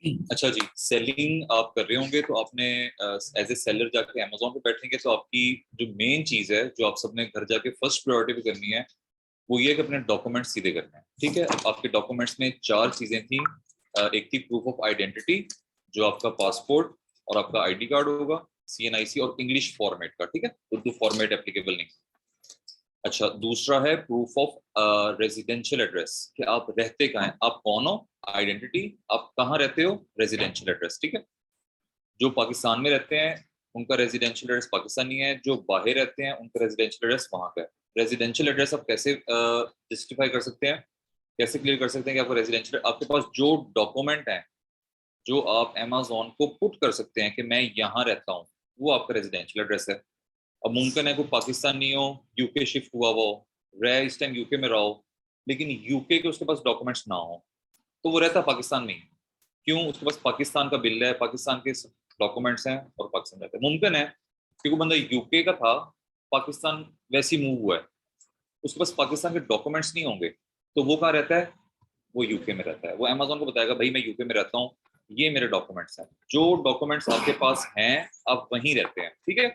अच्छा जी, सेलिंग आप कर रहे होंगे तो आपने एज ए सेलर जाके अमेजोन पे बैठेंगे तो आपकी जो मेन चीज है जो आप सबने घर जाके फर्स्ट प्रायोरिटी पे करनी है वो ये है कि अपने डॉक्यूमेंट्स सीधे करने हैं। ठीक है, आपके डॉक्यूमेंट्स में चार चीजें थी। एक थी प्रूफ ऑफ आइडेंटिटी, जो आपका पासपोर्ट और आपका आईडी कार्ड होगा, सीएनआईसी और इंग्लिश फॉर्मेट का। ठीक है, उर्दू फॉर्मेट एप्लीकेबल नहीं। अच्छा, दूसरा है प्रूफ ऑफ रेजिडेंशियल एड्रेस, कि आप रहते कहाँ हैं, आप कौन हो, आइडेंटिटी, आप कहाँ रहते हो, रेजिडेंशियल एड्रेस। ठीक है, जो पाकिस्तान में रहते हैं उनका रेजिडेंशियल एड्रेस पाकिस्तानी है, जो बाहर रहते हैं उनका रेजिडेंशियल एड्रेस वहां का है। रेजिडेंशियल एड्रेस आप कैसे जस्टिफाई कर सकते हैं, कैसे क्लियर कर सकते हैं कि आपका रेजिडेंशियल, आपके पास जो डॉक्यूमेंट है जो आप अमेजोन को पुट कर सकते हैं कि मैं यहाँ रहता हूँ, वो आपका रेजिडेंशियल एड्रेस है। अब मुमकिन है कोई पाकिस्तानी हो, यूके शिफ्ट हुआ वो रह, इस टाइम यूके में रहो, लेकिन यूके के उसके पास डॉक्यूमेंट्स ना हो, तो वो रहता पाकिस्तान में ही। क्यों? उसके पास पाकिस्तान का बिल है, पाकिस्तान के डॉक्यूमेंट्स हैं और पाकिस्तान रहता है। मुमकिन है कि वो बंदा यूके का था, पाकिस्तान वैसे ही मूव हुआ है, उसके पास पाकिस्तान के डॉक्यूमेंट्स नहीं होंगे, तो वो कहाँ रहता है, वो यूके में रहता है। वो अमेजोन को बताएगा भाई मैं यूके में रहता हूँ, ये मेरे डॉक्यूमेंट्स हैं। जो डॉक्यूमेंट्स आपके पास हैं आप वहीं रहते हैं। ठीक है,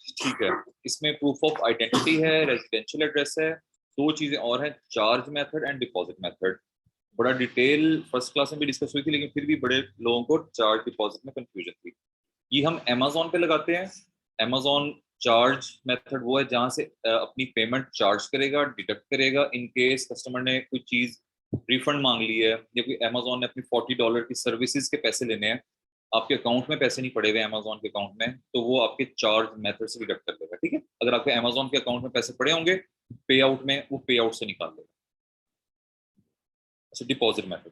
ठीक है। इसमें प्रूफ ऑफ आइडेंटिटी है, रेजिडेंशियल एड्रेस है, दो चीजें और हैं, charge method and deposit method. बड़ा डिटेल फर्स्ट क्लास में भी डिस्कस हुई थी, लेकिन फिर भी बड़े लोगों को चार्ज डिपॉजिट में कंफ्यूजन थी। ये हम अमेजोन पे लगाते हैं। अमेजोन चार्ज मेथड वो है जहां से अपनी पेमेंट चार्ज करेगा, डिडक्ट करेगा इन केस कस्टमर ने कोई चीज रिफंड मांग ली है, या कोई अमेजोन ने अपनी $40 की सर्विसेज के पैसे लेने हैं, आपके अकाउंट में पैसे नहीं पड़े हुए अमेजोन के अकाउंट में, तो वो आपके चार्ज मेथड से डिडक्ट कर देगा। ठीक है, अगर आपके अमेजोन के अकाउंट में पैसे पड़े होंगे पे आउट में, वो पे आउट से निकाल देगा। अच्छा, डिपॉजिट मेथड,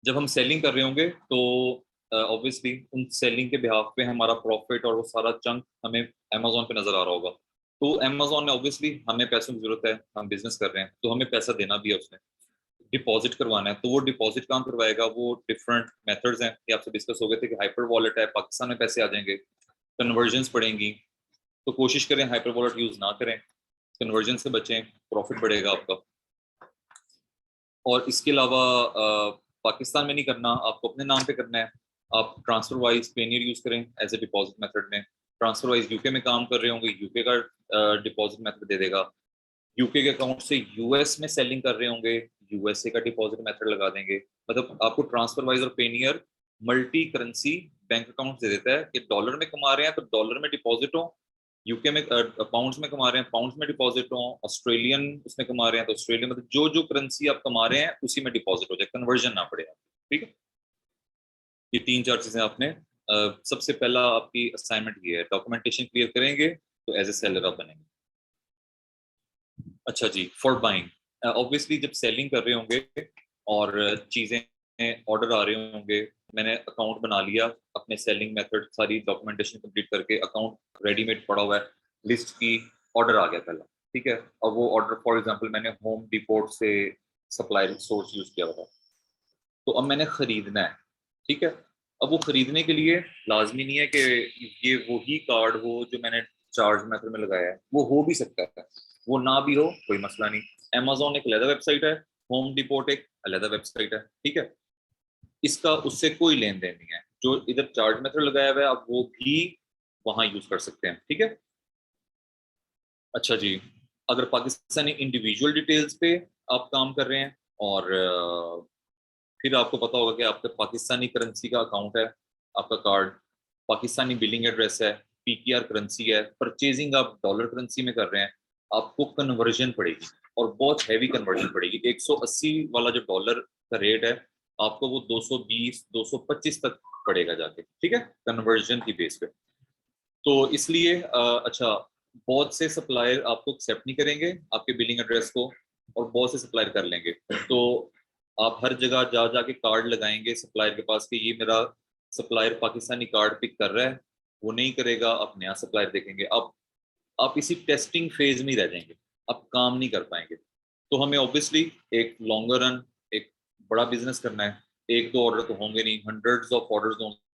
जब हम सेलिंग कर रहे होंगे तो ऑब्वियसली उन सेलिंग के बिहाफ पे हमारा प्रॉफिट और वो सारा चंक हमें अमेजोन पे नजर आ रहा होगा। तो अमेजोन ने ऑब्वियसली, हमें पैसों की जरूरत है, हम बिजनेस कर रहे हैं तो हमें पैसा देना भी है उसने, डिपॉजिट करवाना है। तो वो डिपॉजिट काम करवाएगा, वो डिफरेंट मेथड्स हैं, ये आपसे डिस्कस हो गए थे कि हाइपर वॉलेट है, पाकिस्तान में पैसे आ जाएंगे, कन्वर्जन्स पड़ेंगी, तो कोशिश करें हाइपर वॉलेट यूज ना करें, कन्वर्जन से बचें, प्रॉफिट बढ़ेगा आपका। और इसके अलावा पाकिस्तान में नहीं करना, आपको अपने नाम पे करना है। आप ट्रांसफर वाइज पेनियर यूज करें एज ए डिपॉजिट मेथड में। ट्रांसफर वाइज यूके में काम कर रहे होंगे, यूके का डिपॉजिट मेथड दे देगा। यूके के अकाउंट से यूएस में सेलिंग कर रहे होंगे, यूएसए का डिपॉजिट मेथड लगा देंगे। मतलब आपको ट्रांसफर वाइज और Payoneer multi currency bank account दे देता है कि डॉलर में कमा रहे हैं तो डॉलर में डिपॉजिट हो, यूके में पाउंड्स में कमा रहे हैं पाउंड्स में डिपॉजिट हो, ऑस्ट्रेलियन उसमें कमा रहे हैं तो ऑस्ट्रेलियन, मतलब जो जो करेंसी आप कमा रहे हैं उसी में डिपॉजिट हो जाए, कन्वर्जन ना पड़े आपको। ठीक है, ये तीन चार चीजें आपने सबसे पहला आपकी असाइनमेंट ये है, डॉक्यूमेंटेशन क्लियर करेंगे तो एज ए सेलर आप बनेंगे। अच्छा जी, फॉर बाइंग ऑब्वियसली जब सेलिंग कर रहे होंगे और चीजें ऑर्डर आ रहे होंगे, मैंने अकाउंट बना लिया, अपने सेलिंग मेथड सारी डॉक्यूमेंटेशन कंप्लीट करके अकाउंट रेडीमेड पड़ा हुआ है, लिस्ट की, ऑर्डर आ गया पहला। ठीक है, अब वो ऑर्डर फॉर एग्जांपल मैंने होम डिपोर्ट से सप्लाई सोर्स यूज किया हुआ था, तो अब मैंने खरीदना है। ठीक है, अब वो खरीदने के लिए लाजमी नहीं है कि ये वही कार्ड हो जो मैंने चार्ज मेथड में लगाया है, वो हो भी सकता है, वो ना भी हो कोई मसला नहीं। अमेजोन एक अलग वेबसाइट है, होम डिपोर्ट एक अलग वेबसाइट है। ठीक है, इसका उससे कोई लेन देन नहीं है, जो इधर चार्ज मेथड लगाया हुआ है आप वो भी वहां यूज कर सकते हैं। ठीक है, अच्छा जी, अगर पाकिस्तानी इंडिविजुअल डिटेल्स पे आप काम कर रहे हैं और फिर आपको पता होगा कि आपका पाकिस्तानी करेंसी का अकाउंट है, आपका कार्ड पाकिस्तानी बिलिंग एड्रेस है, पीकेआर करेंसी है, परचेजिंग आप डॉलर करेंसी में कर रहे हैं, आपको कन्वर्जन पड़ेगी और बहुत हैवी कन्वर्जन पड़ेगी। 180 वाला जो डॉलर का रेट है आपको वो 220 225 तक पड़ेगा जाके। ठीक है, कन्वर्जन की बेस पे। तो इसलिए अच्छा, बहुत से सप्लायर आपको एक्सेप्ट नहीं करेंगे आपके बिलिंग एड्रेस को, और बहुत से सप्लायर कर लेंगे। तो आप हर जगह जा जाके कार्ड लगाएंगे सप्लायर के पास कि ये मेरा सप्लायर पाकिस्तानी कार्ड पिक कर रहा है, वो नहीं करेगा, आप नया सप्लायर देखेंगे। अब आप इसी टेस्टिंग फेज में ही रह जाएंगे, आप काम नहीं कर पाएंगे। तो हमें ऑब्वियसली एक लॉन्गर रन, एक बड़ा बिजनेस करना है, एक दो ऑर्डर तो होंगे नहीं, हंड्रेड्स ऑफ ऑर्डर होंगे।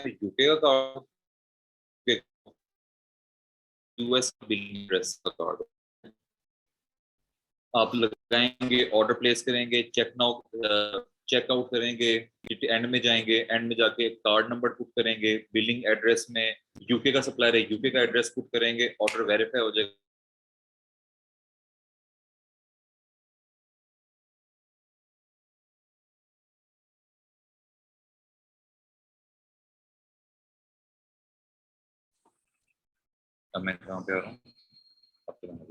यूके का कार्ड, यूएस बिलिंग एड्रेस का कार्ड आप लगाएंगे, ऑर्डर प्लेस करेंगे, चेकआउट करेंगे, एंड में जाएंगे, एंड में जाके कार्ड नंबर पुट करेंगे, बिलिंग एड्रेस में यूके का सप्लायर है, यूके का एड्रेस पुट करेंगे, ऑर्डर वेरीफाई हो जाएगा। अब मैं कहाँ पे आ रहा हूँ, अब तो मैं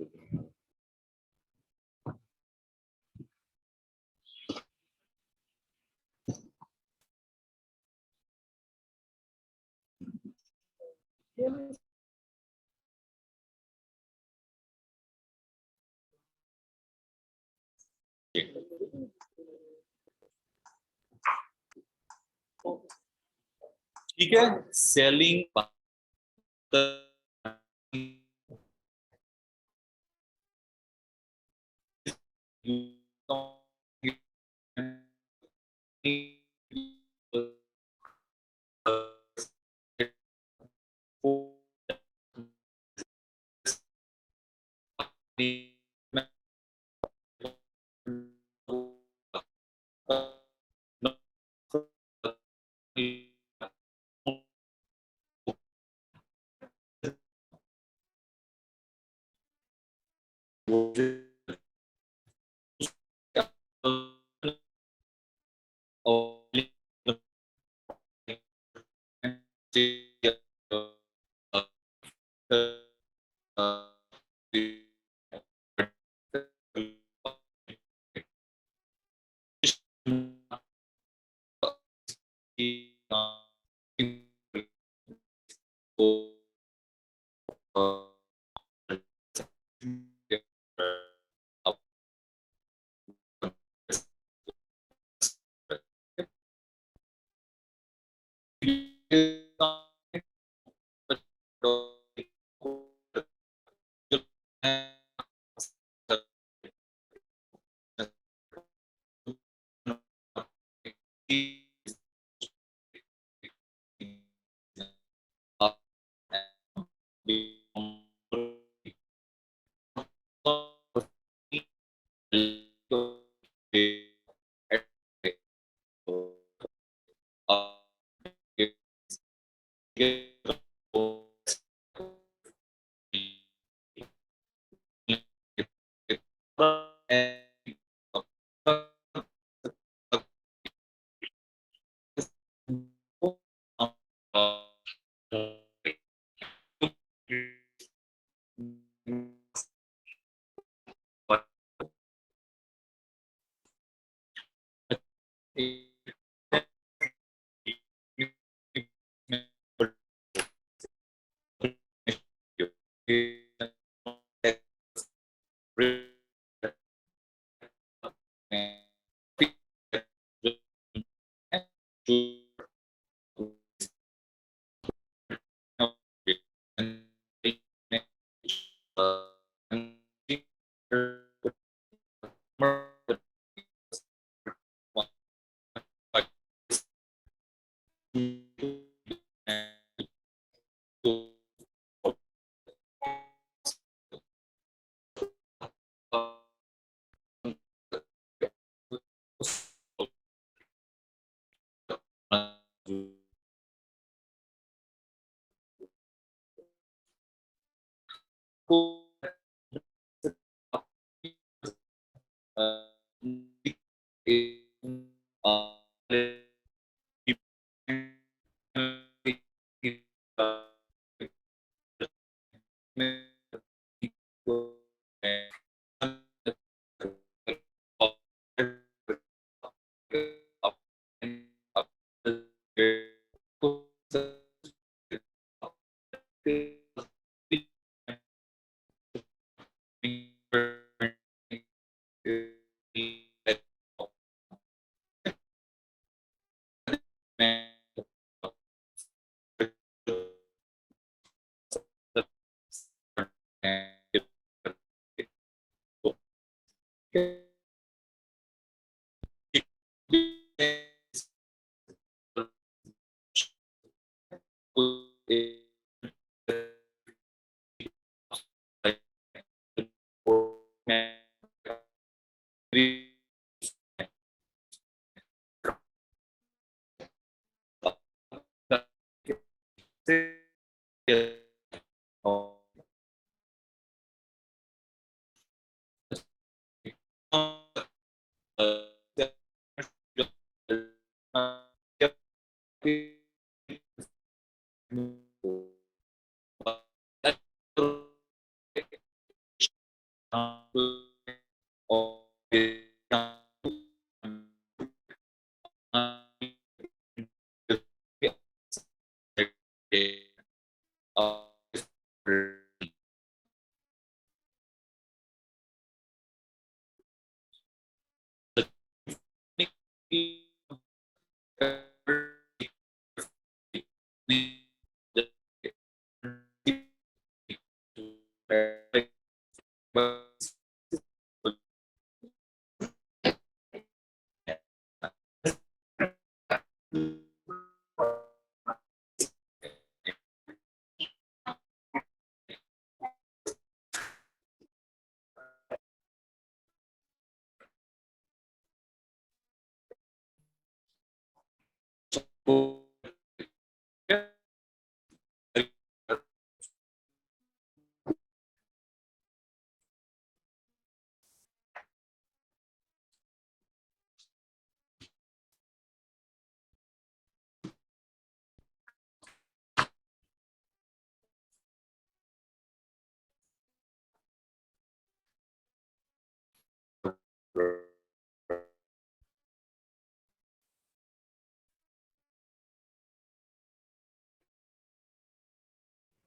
ठीक है। सेलिंग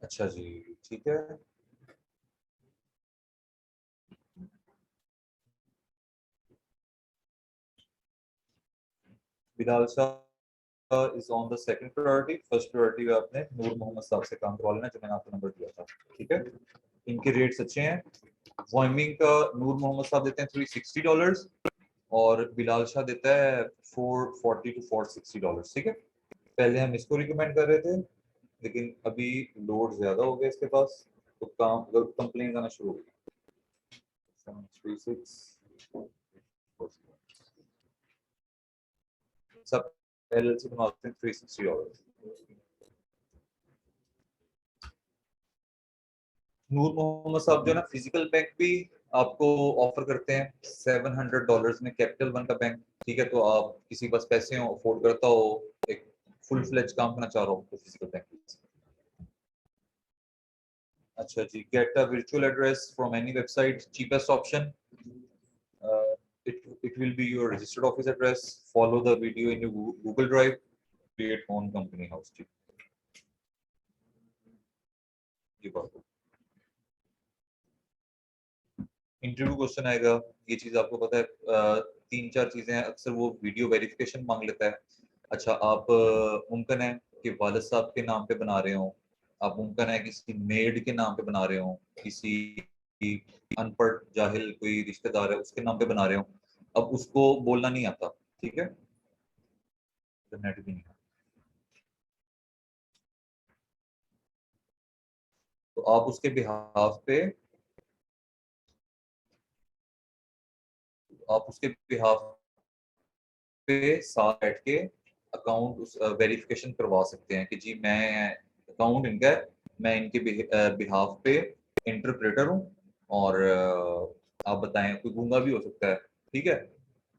अच्छा जी, ठीक है। Bilal Shah is on the second priority. First priority में आपने नूर मोहम्मद साहब से काम करवा लेना, जो मैंने आपको नंबर दिया था, ठीक है। इनके रेट्स अच्छे हैं। वॉइमिंग का नूर मोहम्मद साहब देते हैं $360 और बिलाल शाह देता है $440 to $460, ठीक है। पहले हम इसको रिकमेंड कर रहे थे, लेकिन अभी लोड ज्यादा हो गया इसके पास, तो काम कंप्लेन आना शुरू हो गई। 736 सब एलएलसी बनवाते हैं $360। नूर मोहम्मद साहब जो है ना, फिजिकल बैंक भी आपको ऑफर करते हैं $700 में, कैपिटल वन का बैंक, ठीक है। तो आप किसी के पास पैसे हो, अफोर्ड करता हो, एक फुल फ्लेज काम करना चाह रहा हो, तो फिजिकल बैंक। अच्छा जी, get a virtual address from any website, cheapest option. uh, it will be your registered office address. Follow the video in your Google Drive, create own company house, ठीक। ये बात इंटरव्यू क्वेश्चन आएगा, ये चीज आपको पता है। 3-4 चीजें हैं, अक्सर वो वीडियो वेरिफिकेशन मांग लेता है। अच्छा, आप मुमकिन है कि वालिद साहब के नाम पे बना रहे हो, आप मुमकिन है किसी मेड के नाम पे बना रहे हो, किसी अनपढ़ जाहिल कोई रिश्तेदार है उसके नाम पे बना रहे हो। अब उसको बोलना नहीं आता, ठीक है, नेट भी नहीं है, तो आप उसके बिहाफ पे, आप उसके बिहाफ पे साथ बैठ के अकाउंट वेरिफिकेशन करवा सकते हैं कि जी मैं, अकाउंट इनका है, मैं इनके बिहाफ पे इंटरप्रेटर हूँ, और आप बताएं, कोई गूंगा भी हो सकता है, ठीक है,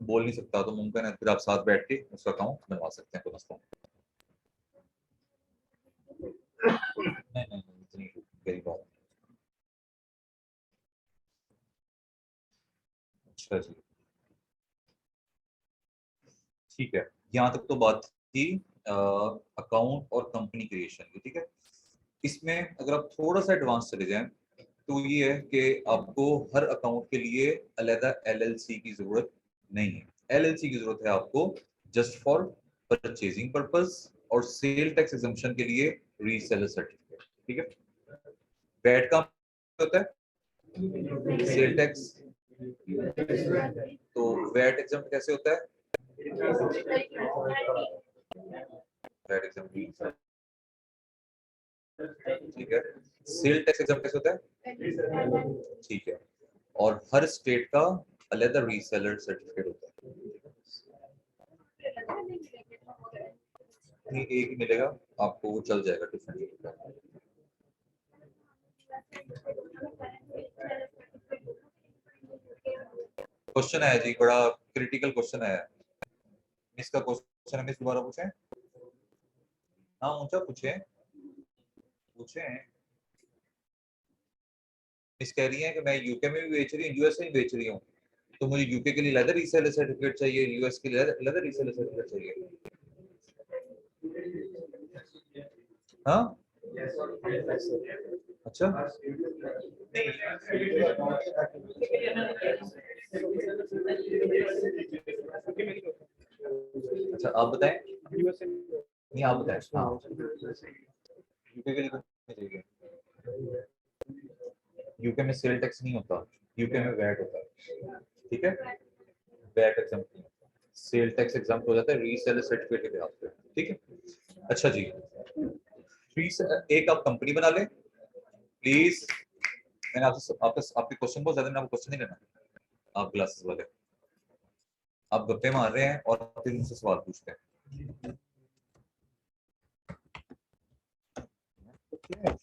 बोल नहीं सकता, तो मुमकिन है फिर आप साथ बैठ के उसका अकाउंट बनवा सकते हैं, कोई मसला नहीं। नहीं नहीं, इतनी गरीब बात। अच्छा जी, ठीक है। यहाँ तक तो बात थी अकाउंट और कंपनी क्रिएशन की, ठीक है। इसमें अगर आप थोड़ा सा एडवांस चले जाएं, तो ये है कि आपको हर अकाउंट के लिए अलग एलएलसी की जरूरत नहीं है। एलएलसी की जरूरत है आपको जस्ट फॉर परचेजिंग पर्पस और सेल टैक्स एग्जम्पशन के लिए रीसेलर सर्टिफिकेट, ठीक है। वैट का होता है सेल टैक्स, तो वैट एग्जाम कैसे होता है? वैट एग्जाम, ठीक है। सेल टैक्स एग्जाम कैसे होता है? ठीक है। और हर स्टेट का अलग रीसेलर सर्टिफिकेट होता है, नहीं एक ही मिलेगा आपको, वो चल जाएगा डिफरेंट। क्वेश्चन है जी, बड़ा क्रिटिकल क्वेश्चन है। मिस का क्वेश्चन है, मिस दोबारा पूछें। हाँ ऊंचा पूछे, पूछे। मिस कह रही है कि मैं यूके में भी बेच रही हूँ, यूएस में भी बेच रही हूँ, तो मुझे यूके के लिए लेदर रीसेलर सर्टिफिकेट चाहिए, यूएस के लिए लेदर रीसेलर सर्टिफिकेट चाहिए। हाँ अच्छा, अच्छा आप बताएं। नहीं आप बताएं। हाँ यूके के लिए कितने चाहिए? यूके में सेल टैक्स नहीं होता, यूके में वैट होता है, ठीक है, वैट एग्जाम्प्ट नहीं होता, सेल टैक्स एग्जाम्प्ट हो जाता है रीसेलर सर्टिफिकेट के बिहाफ पे, ठीक है। अच्छा जी, एक आप कंपनी बना लें प्लीज। मैंने आपसे आपके क्वेश्चन बहुत ज्यादा, मैंने आपको क्वेश्चन नहीं लेना। आप क्लासेस वाले आप गप्पे मार रहे हैं और फिर मुझसे सवाल पूछते हैं। तो क्या है?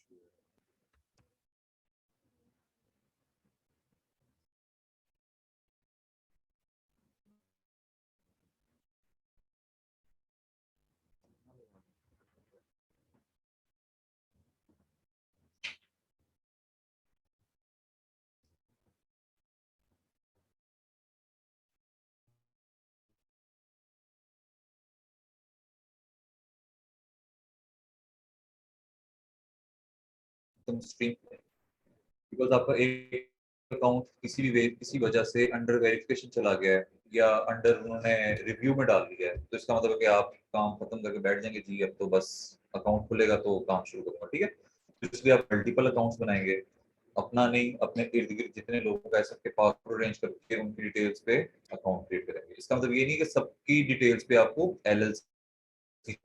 तुम स्ट्रीम, बिकॉज आपका एक अकाउंट किसी वजह से अंडर वेरिफिकेशन चला गया है या अंडर उन्होंने रिव्यू में डाल दिया है, तो इसका मतलब है कि आप काम खत्म करके बैठ जाएंगे जी, अब तो बस अकाउंट खुलेगा तो काम शुरू करूंगा, ठीक है। तो इसलिए आप मल्टीपल अकाउंट्स बनाएंगे, अपना नहीं अपने इर्द गिर्द जितने लोग हैं सबके पासवर्ड अरेंज करके उनकी डिटेल्स पे अकाउंट क्रिएट करेंगे। इसका मतलब ये नहीं कि सबकी डिटेल्स पे आपको एलएलसी,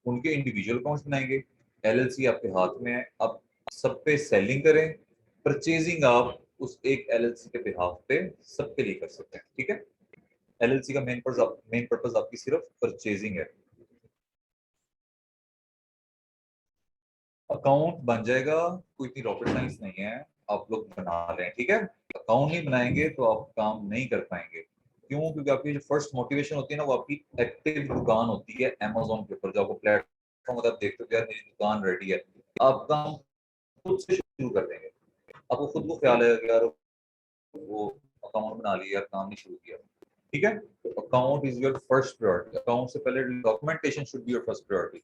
उनके इंडिविजुअल अकाउंट्स बनाएंगे। एलएलसी आपके हाथ में है, आप सब पे सेलिंग करें, परचेजिंग आप उस एक एलएलसी के बिहाफ पे सबके लिए कर सकते हैं, ठीक है। एलएलसी का मेन पर्पस आपकी सिर्फ परचेजिंग है। अकाउंट बन जाएगा, कोई इतनी रॉकेट साइंस नहीं है, आप लोग बना लें, ठीक है। अकाउंट नहीं बनाएंगे तो आप काम नहीं कर पाएंगे। क्यों? क्योंकि आपकी जो फर्स्ट मोटिवेशन होती है ना, वो आपकी एक्टिव दुकान होती है अमेजोन के ऊपर, जो आपको प्लेटफॉर्म होता है, आप देखते हो यार मेरी दुकान रेडी है, आप काम खुद से शुरू कर देंगे। आपको खुद को ख्याल है यार वो अकाउंट बना लिया, काम नहीं शुरू किया, ठीक है। तो account is your first priority, account से पहले documentation should be your first priority.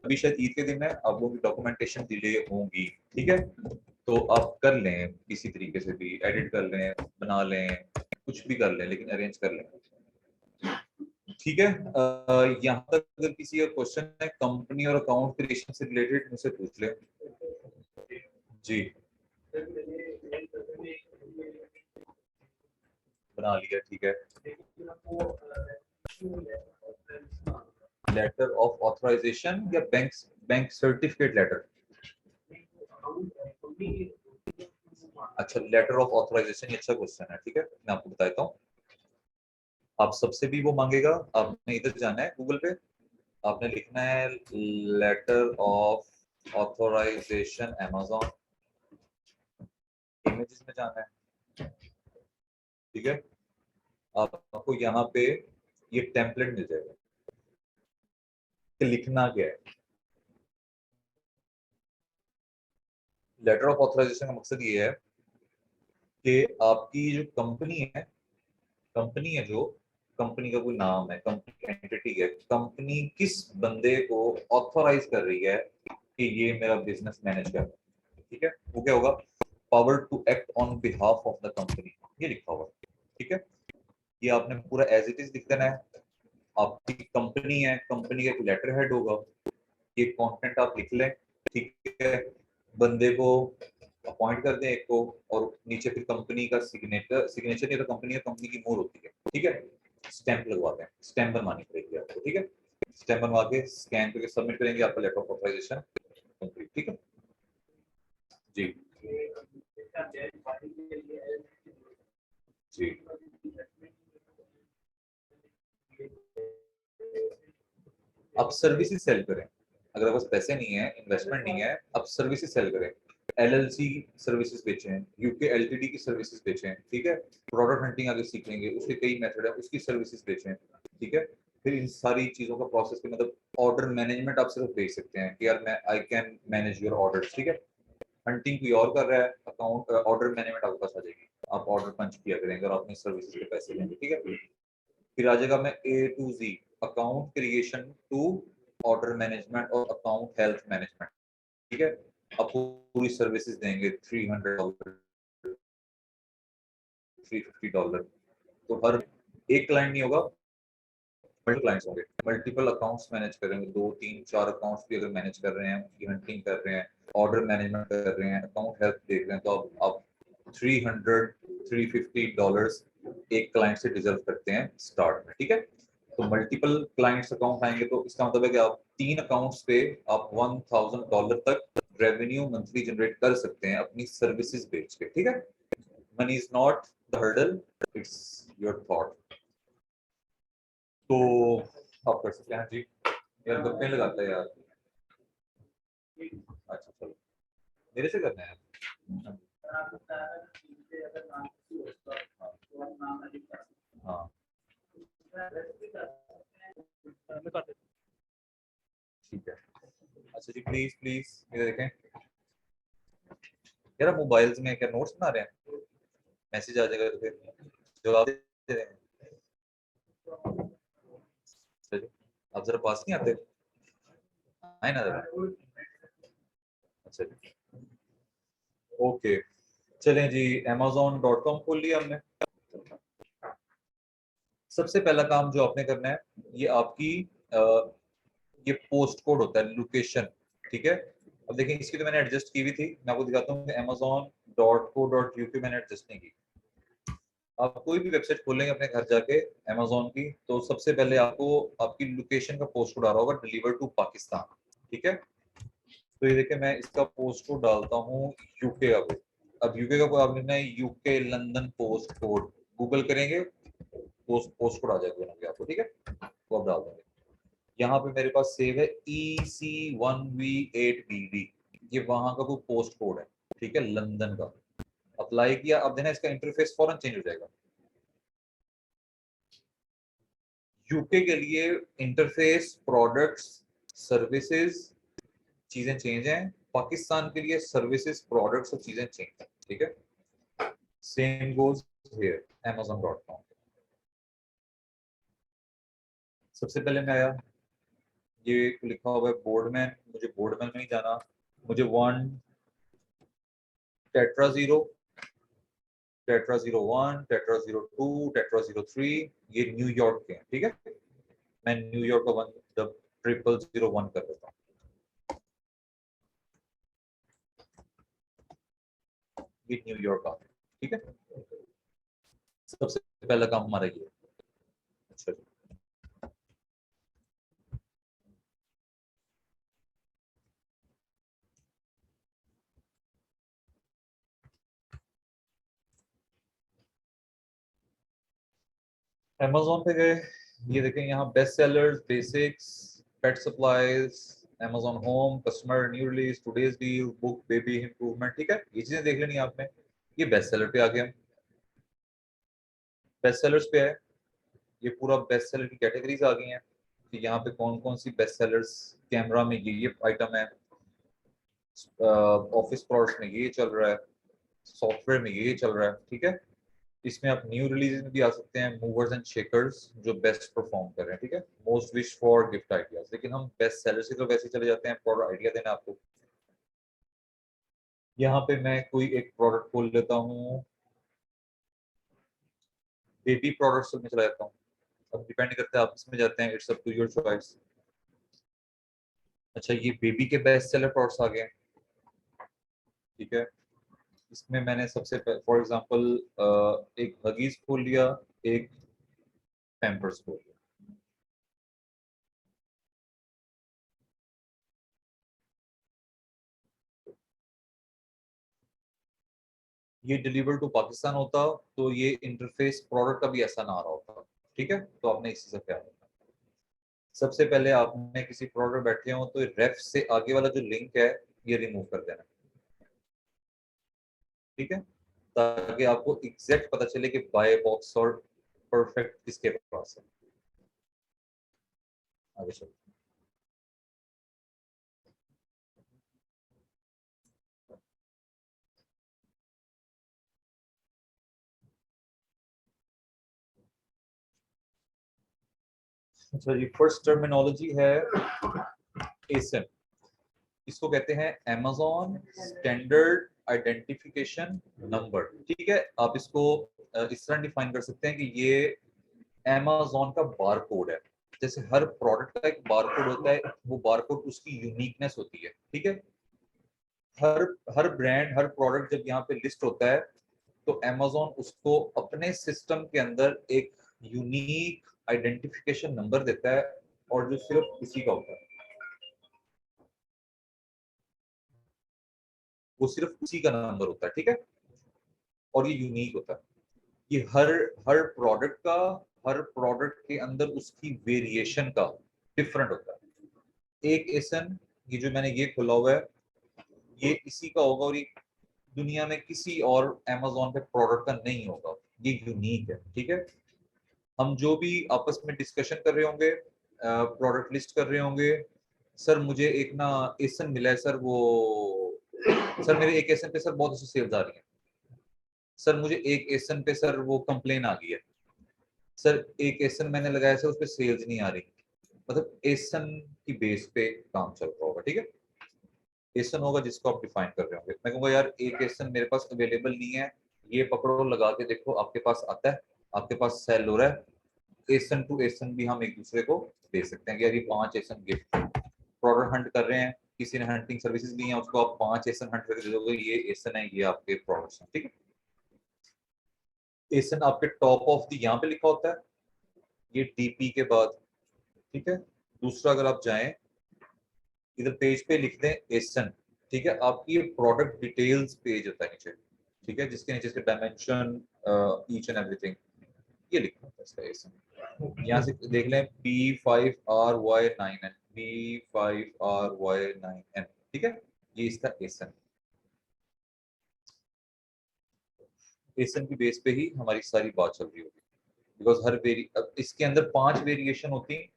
अभी शायद ईद के दिन है, आप लोगों की डॉक्यूमेंटेशन डिले होंगी, ठीक है, तो आप कर लें किसी तरीके से भी, एडिट कर लें, बना लें, कुछ भी कर लें, लेकिन अरेंज कर लें, ठीक है। यहाँ तक अगर किसी का क्वेश्चन है कंपनी और अकाउंट क्रिएशन से रिलेटेड, मुझसे पूछ ले जी। बना लिया, ठीक है। लेटर ऑफ ऑथराइजेशन या बैंक सर्टिफिकेट लेटर? अच्छा लेटर ऑफ ऑथराइजेशन, ये अच्छा क्वेश्चन है, ठीक है, मैं आपको बता देता हूँ। आप सबसे भी वो मांगेगा, आपने इधर जाना है गूगल पे, आपने लिखना है letter of authorisation Amazon, images में जाना है, ठीक है। आपको यहाँ पे ये टेम्पलेट मिल जाएगा कि लिखना क्या है। लेटर ऑफ ऑथराइजेशन का मकसद ये है कि आपकी जो कंपनी है जो कंपनी का कोई नाम है, कंपनी एंटिटी है, कंपनी किस बंदे को ऑथराइज कर रही है कि ये मेरा बिजनेस मैनेज कर, ठीक है। वो क्या होगा, power to act on behalf of the company, ये लिखा होगा, ठीक है। ये आपने पूरा एज इट इज लिख देना है। आपकी कंपनी है, कंपनी का एक लेटर हेड होगा, ये कंटेंट आप लिख लें, ठीक है। बंदे को अपॉइंट कर दें एक को, और नीचे फिर कंपनी का सिग्नेचर नहीं तो कंपनी की मोहर होती है, ठीक है। स्टैंप लगवाते हैं, स्टैंप बनवानी पड़ेगी आपको, ठीक है। स्टैंप बनवा के स्कैन करके सबमिट करेंगे, आपका लेटर ऑफ ऑथराइजेशन कंप्लीट, ठीक है जी। जी आप सर्विसेज सेल करें, अगर आपके पास पैसे नहीं है, इन्वेस्टमेंट नहीं है, आप सर्विसेज सेल करें। LLC सर्विसेज बेचे हैं, यूके LTD की सर्विसेज बेचे हैं, ठीक है, प्रोडक्ट हंटिंग आगे सीख लेंगे, उसके कई मेथड है, उसकी सर्विसेज बेचे हैं, ठीक है। फिर इन सारी चीजों का प्रोसेस पे मतलब ऑर्डर मैनेजमेंट आप सिर्फ देख सकते हैं कि यार मैं I can manage your orders, ठीक है। हंटिंग कोई और कर रहा है, अकाउंट ऑर्डर मैनेजमेंट आपके पास आ जाएगी, आप ऑर्डर पंच किया करेंगे और अपनी सर्विसेज के पैसे लेंगे, ठीक है। फिर आ जाएगा मैं A to Z, account creation to order management और अकाउंट हेल्थ मैनेजमेंट, ठीक है। आपको पूरी सर्विसेज देंगे $300 $350, तो हर एक क्लाइंट नहीं होगा, मल्टीपल क्लाइंट्स होंगे, मल्टीपल अकाउंट्स मैनेज करेंगे, 2 3 4 अकाउंट्स भी अगर मैनेज कर रहे हैं, उनकी हंटिंग कर रहे हैं, ऑर्डर मैनेजमेंट कर रहे हैं, अकाउंट हेल्प देख रहे हैं, तो आप $300 $350 एक क्लाइंट से डिजर्व करते हैं स्टार्ट में, ठीक है। तो मल्टीपल क्लाइंट्स अकाउंट आएंगे तो इसका मतलब है कि आप 3 अकाउंट्स पे आप $1000 तक रेवेन्यू मंथली जनरेट कर सकते हैं अपनी सर्विसेज बेच के, ठीक है। Money is not the hurdle, it's your thought. तो आप कर सकते हैं जी। यार गप्पे लगाता है यार। अच्छा चलो, मेरे से करना है। हाँ ठीक है। अच्छा जी, प्लीज प्लीज इधर देखें। यार मोबाइल्स में क्या नोट्स बना रहे हैं, मैसेज आ जाएगा तो फिर जवाब दे देंगे। चलिए आप जरा पास नहीं आते, आए ना जरा। अच्छा जी, ओके। चलें जी, amazon.com खोल लिया हमने। सबसे पहला काम जो आपने करना है, ये आपकी ये पोस्ट कोड होता है, लोकेशन, ठीक है। अब देखिए इसकी तो मैंने एडजस्ट की हुई थी, मैं आपको दिखाता हूँ। amazon.co.uk मैंने एडजस्ट नहीं की। आप कोई भी वेबसाइट खोलेंगे अपने घर जाके amazon की, तो सबसे पहले आपको आपकी लोकेशन का पोस्ट कोड आ रहा होगा, डिलीवर टू पाकिस्तान, ठीक है। तो ये देखिए मैं इसका पोस्ट कोड डालता हूँ यूके का कोड। अब यूके का कोड आप लिखना है UK London post code, Google करेंगे पोस्ट कोड आ जाएगा आपको, ठीक है। वो आप डाल देंगे। यहाँ पे मेरे पास सेव है EC1V8BD, ये वहां का वो पोस्ट कोड है, ठीक है, लंदन का। अप्लाई किया, अब देना इसका इंटरफेस फौरन चेंज हो जाएगा। यूके के लिए इंटरफेस, प्रोडक्ट्स, सर्विसेज, चीजें चेंज हैं। पाकिस्तान के लिए सर्विसेज, प्रोडक्ट्स और चीजें चेंज हैं, ठीक है। Same goes here, amazon.com। सबसे पहले मैं आया, ये लिखा हुआ है बोर्डमैन, मुझे बोर्डमैन में नहीं जाना, मुझे 1 टेट्रा 0, टेट्रा 01, टेट्रा 02, टेट्रा 03, ये न्यूयॉर्क के हैं, ठीक है। मैं न्यूयॉर्क का 10001 कर देता हूँ, ये न्यूयॉर्क आ, ठीक है। सबसे पहला काम हमारा ये। अच्छा जी, अमेजोन पे गए, ये देखें यहाँ best sellers, basics, pet supplies, Amazon home, customer, new releases, today's deal, book, baby improvement, ठीक है। ये चीजें देख लेनी है आपने। ये बेस्ट सेलर पे आ गया, बेस्ट सेलर्स पे है, ये पूरा बेस्ट सेलर की कैटेगरीज आ गई हैं कि यहाँ पे कौन कौन सी बेस्ट सेलर्स। कैमरा में ये आइटम है, ऑफिस प्रोडक्ट्स में ये चल रहा है, सॉफ्टवेयर में ये चल रहा है, ठीक है। इसमें आप न्यू रिलीज में भी आ सकते हैं, मूवर्स एंड शेकर्स जो बेस्ट परफॉर्म कर रहे हैं, ठीक है। Most wish for gift ideas, लेकिन हम बेस्ट सेलर्स की तो वैसे चले जाते हैं प्रोडक्ट आइडिया देना आपको। यहाँ पे मैं कोई एक प्रोडक्ट खोल लेता हूँ, बेबी प्रोडक्ट्स में चला जाता हूँ। अब डिपेंड करता है आप इसमें जाते हैं, it's up to your choice. अच्छा, ये बेबी के बेस्ट सेलर प्रोडक्ट्स आ गए, ठीक है। इसमें मैंने सबसे फॉर एग्जांपल एक हगीज खोल लिया, एक पैम्पर्स खोल लिया। ये डिलीवर टू पाकिस्तान होता तो ये इंटरफेस प्रोडक्ट का भी ऐसा ना आ रहा होता, ठीक है। तो आपने इसी से ख्याल रखना। सबसे पहले आपने किसी प्रोडक्ट बैठे हो तो रेफ से आगे वाला जो लिंक है ये रिमूव कर देना। ठीक है, ताकि आपको एग्जैक्ट पता चले कि बाय बॉक्स और परफेक्ट किसके पास है। आगे चलो। अच्छा जी, फर्स्ट टर्मिनोलॉजी है एसन। इसको कहते हैं Amazon स्टैंडर्ड आइडेंटिफिकेशन नंबर। ठीक है, आप इसको इस तरह डिफाइन कर सकते हैं कि ये Amazon का बार कोड है। जैसे हर प्रोडक्ट का एक बार कोड होता है, वो बार कोड उसकी यूनिकनेस होती है। ठीक है, हर हर ब्रांड, हर प्रोडक्ट जब यहाँ पे लिस्ट होता है तो Amazon उसको अपने सिस्टम के अंदर एक यूनिक आइडेंटिफिकेशन नंबर देता है, और जो सिर्फ उसी का होता है, वो सिर्फ उसी का नंबर होता है। ठीक है, और ये यूनिक होता है। ये हर हर प्रोडक्ट का, हर प्रोडक्ट के अंदर उसकी वेरिएशन का डिफरेंट होता है। एक एसन, ये जो मैंने ये खोला हुआ है, ये इसी का होगा, और ये दुनिया में किसी और Amazon पे प्रोडक्ट का नहीं होगा। ये यूनिक है। ठीक है, हम जो भी आपस में डिस्कशन कर रहे होंगे, प्रोडक्ट लिस्ट कर रहे होंगे, सर मुझे एक ना एसन मिला है सर, वो सर मेरे एक एसन पे सर बहुत अच्छी सेल्स आ रही है, सर मुझे एक एसन पे सर वो कंप्लेन आ गई है, सर एक एसन मैंने लगाया सर उस पर सेल्स नहीं आ रही। मतलब एसन की बेस पे काम चल रहा होगा। ठीक है, एसन होगा जिसको आप डिफाइन कर रहे होंगे। मैं कहूँगा यार एक एसन मेरे पास अवेलेबल नहीं है, ये पकड़ो लगा के देखो, आपके पास आता है, आपके पास सेल हो रहा है। एसन टू एसन भी हम एक दूसरे को दे सकते हैं कि यार ये 5 एसन गिफ्ट, प्रोडक्ट हंट कर रहे हैं, किसी ने हंटिंग सर्विसेज दी है, उसको आप 5 एसन हंट करके दे दोगे, ये एसन है, ये आपके प्रोडक्ट्स हैं। ठीक है, एसन आपके टॉप ऑफ द यहाँ पे लिखा होता है, ये डीपी के बाद। ठीक है, दूसरा अगर आप जाएं इधर पेज पे लिख दें एसन। ठीक है, आपकी ये प्रोडक्ट डिटेल्स पेज होता है नीचे। ठीक है, जिसके नीचे इसके डायमेंशन, ईच एंड एवरीथिंग ये लिखा होता है इसका एसन। यहाँ से देख लें P5RY9N, P5RY9N। ठीक है, ये इसका एसन। एसन की बेस पे ही हमारी सारी बात चल रही होगी, बिकॉज हर वेरी इसके अंदर 5 वेरिएशन होती हैं।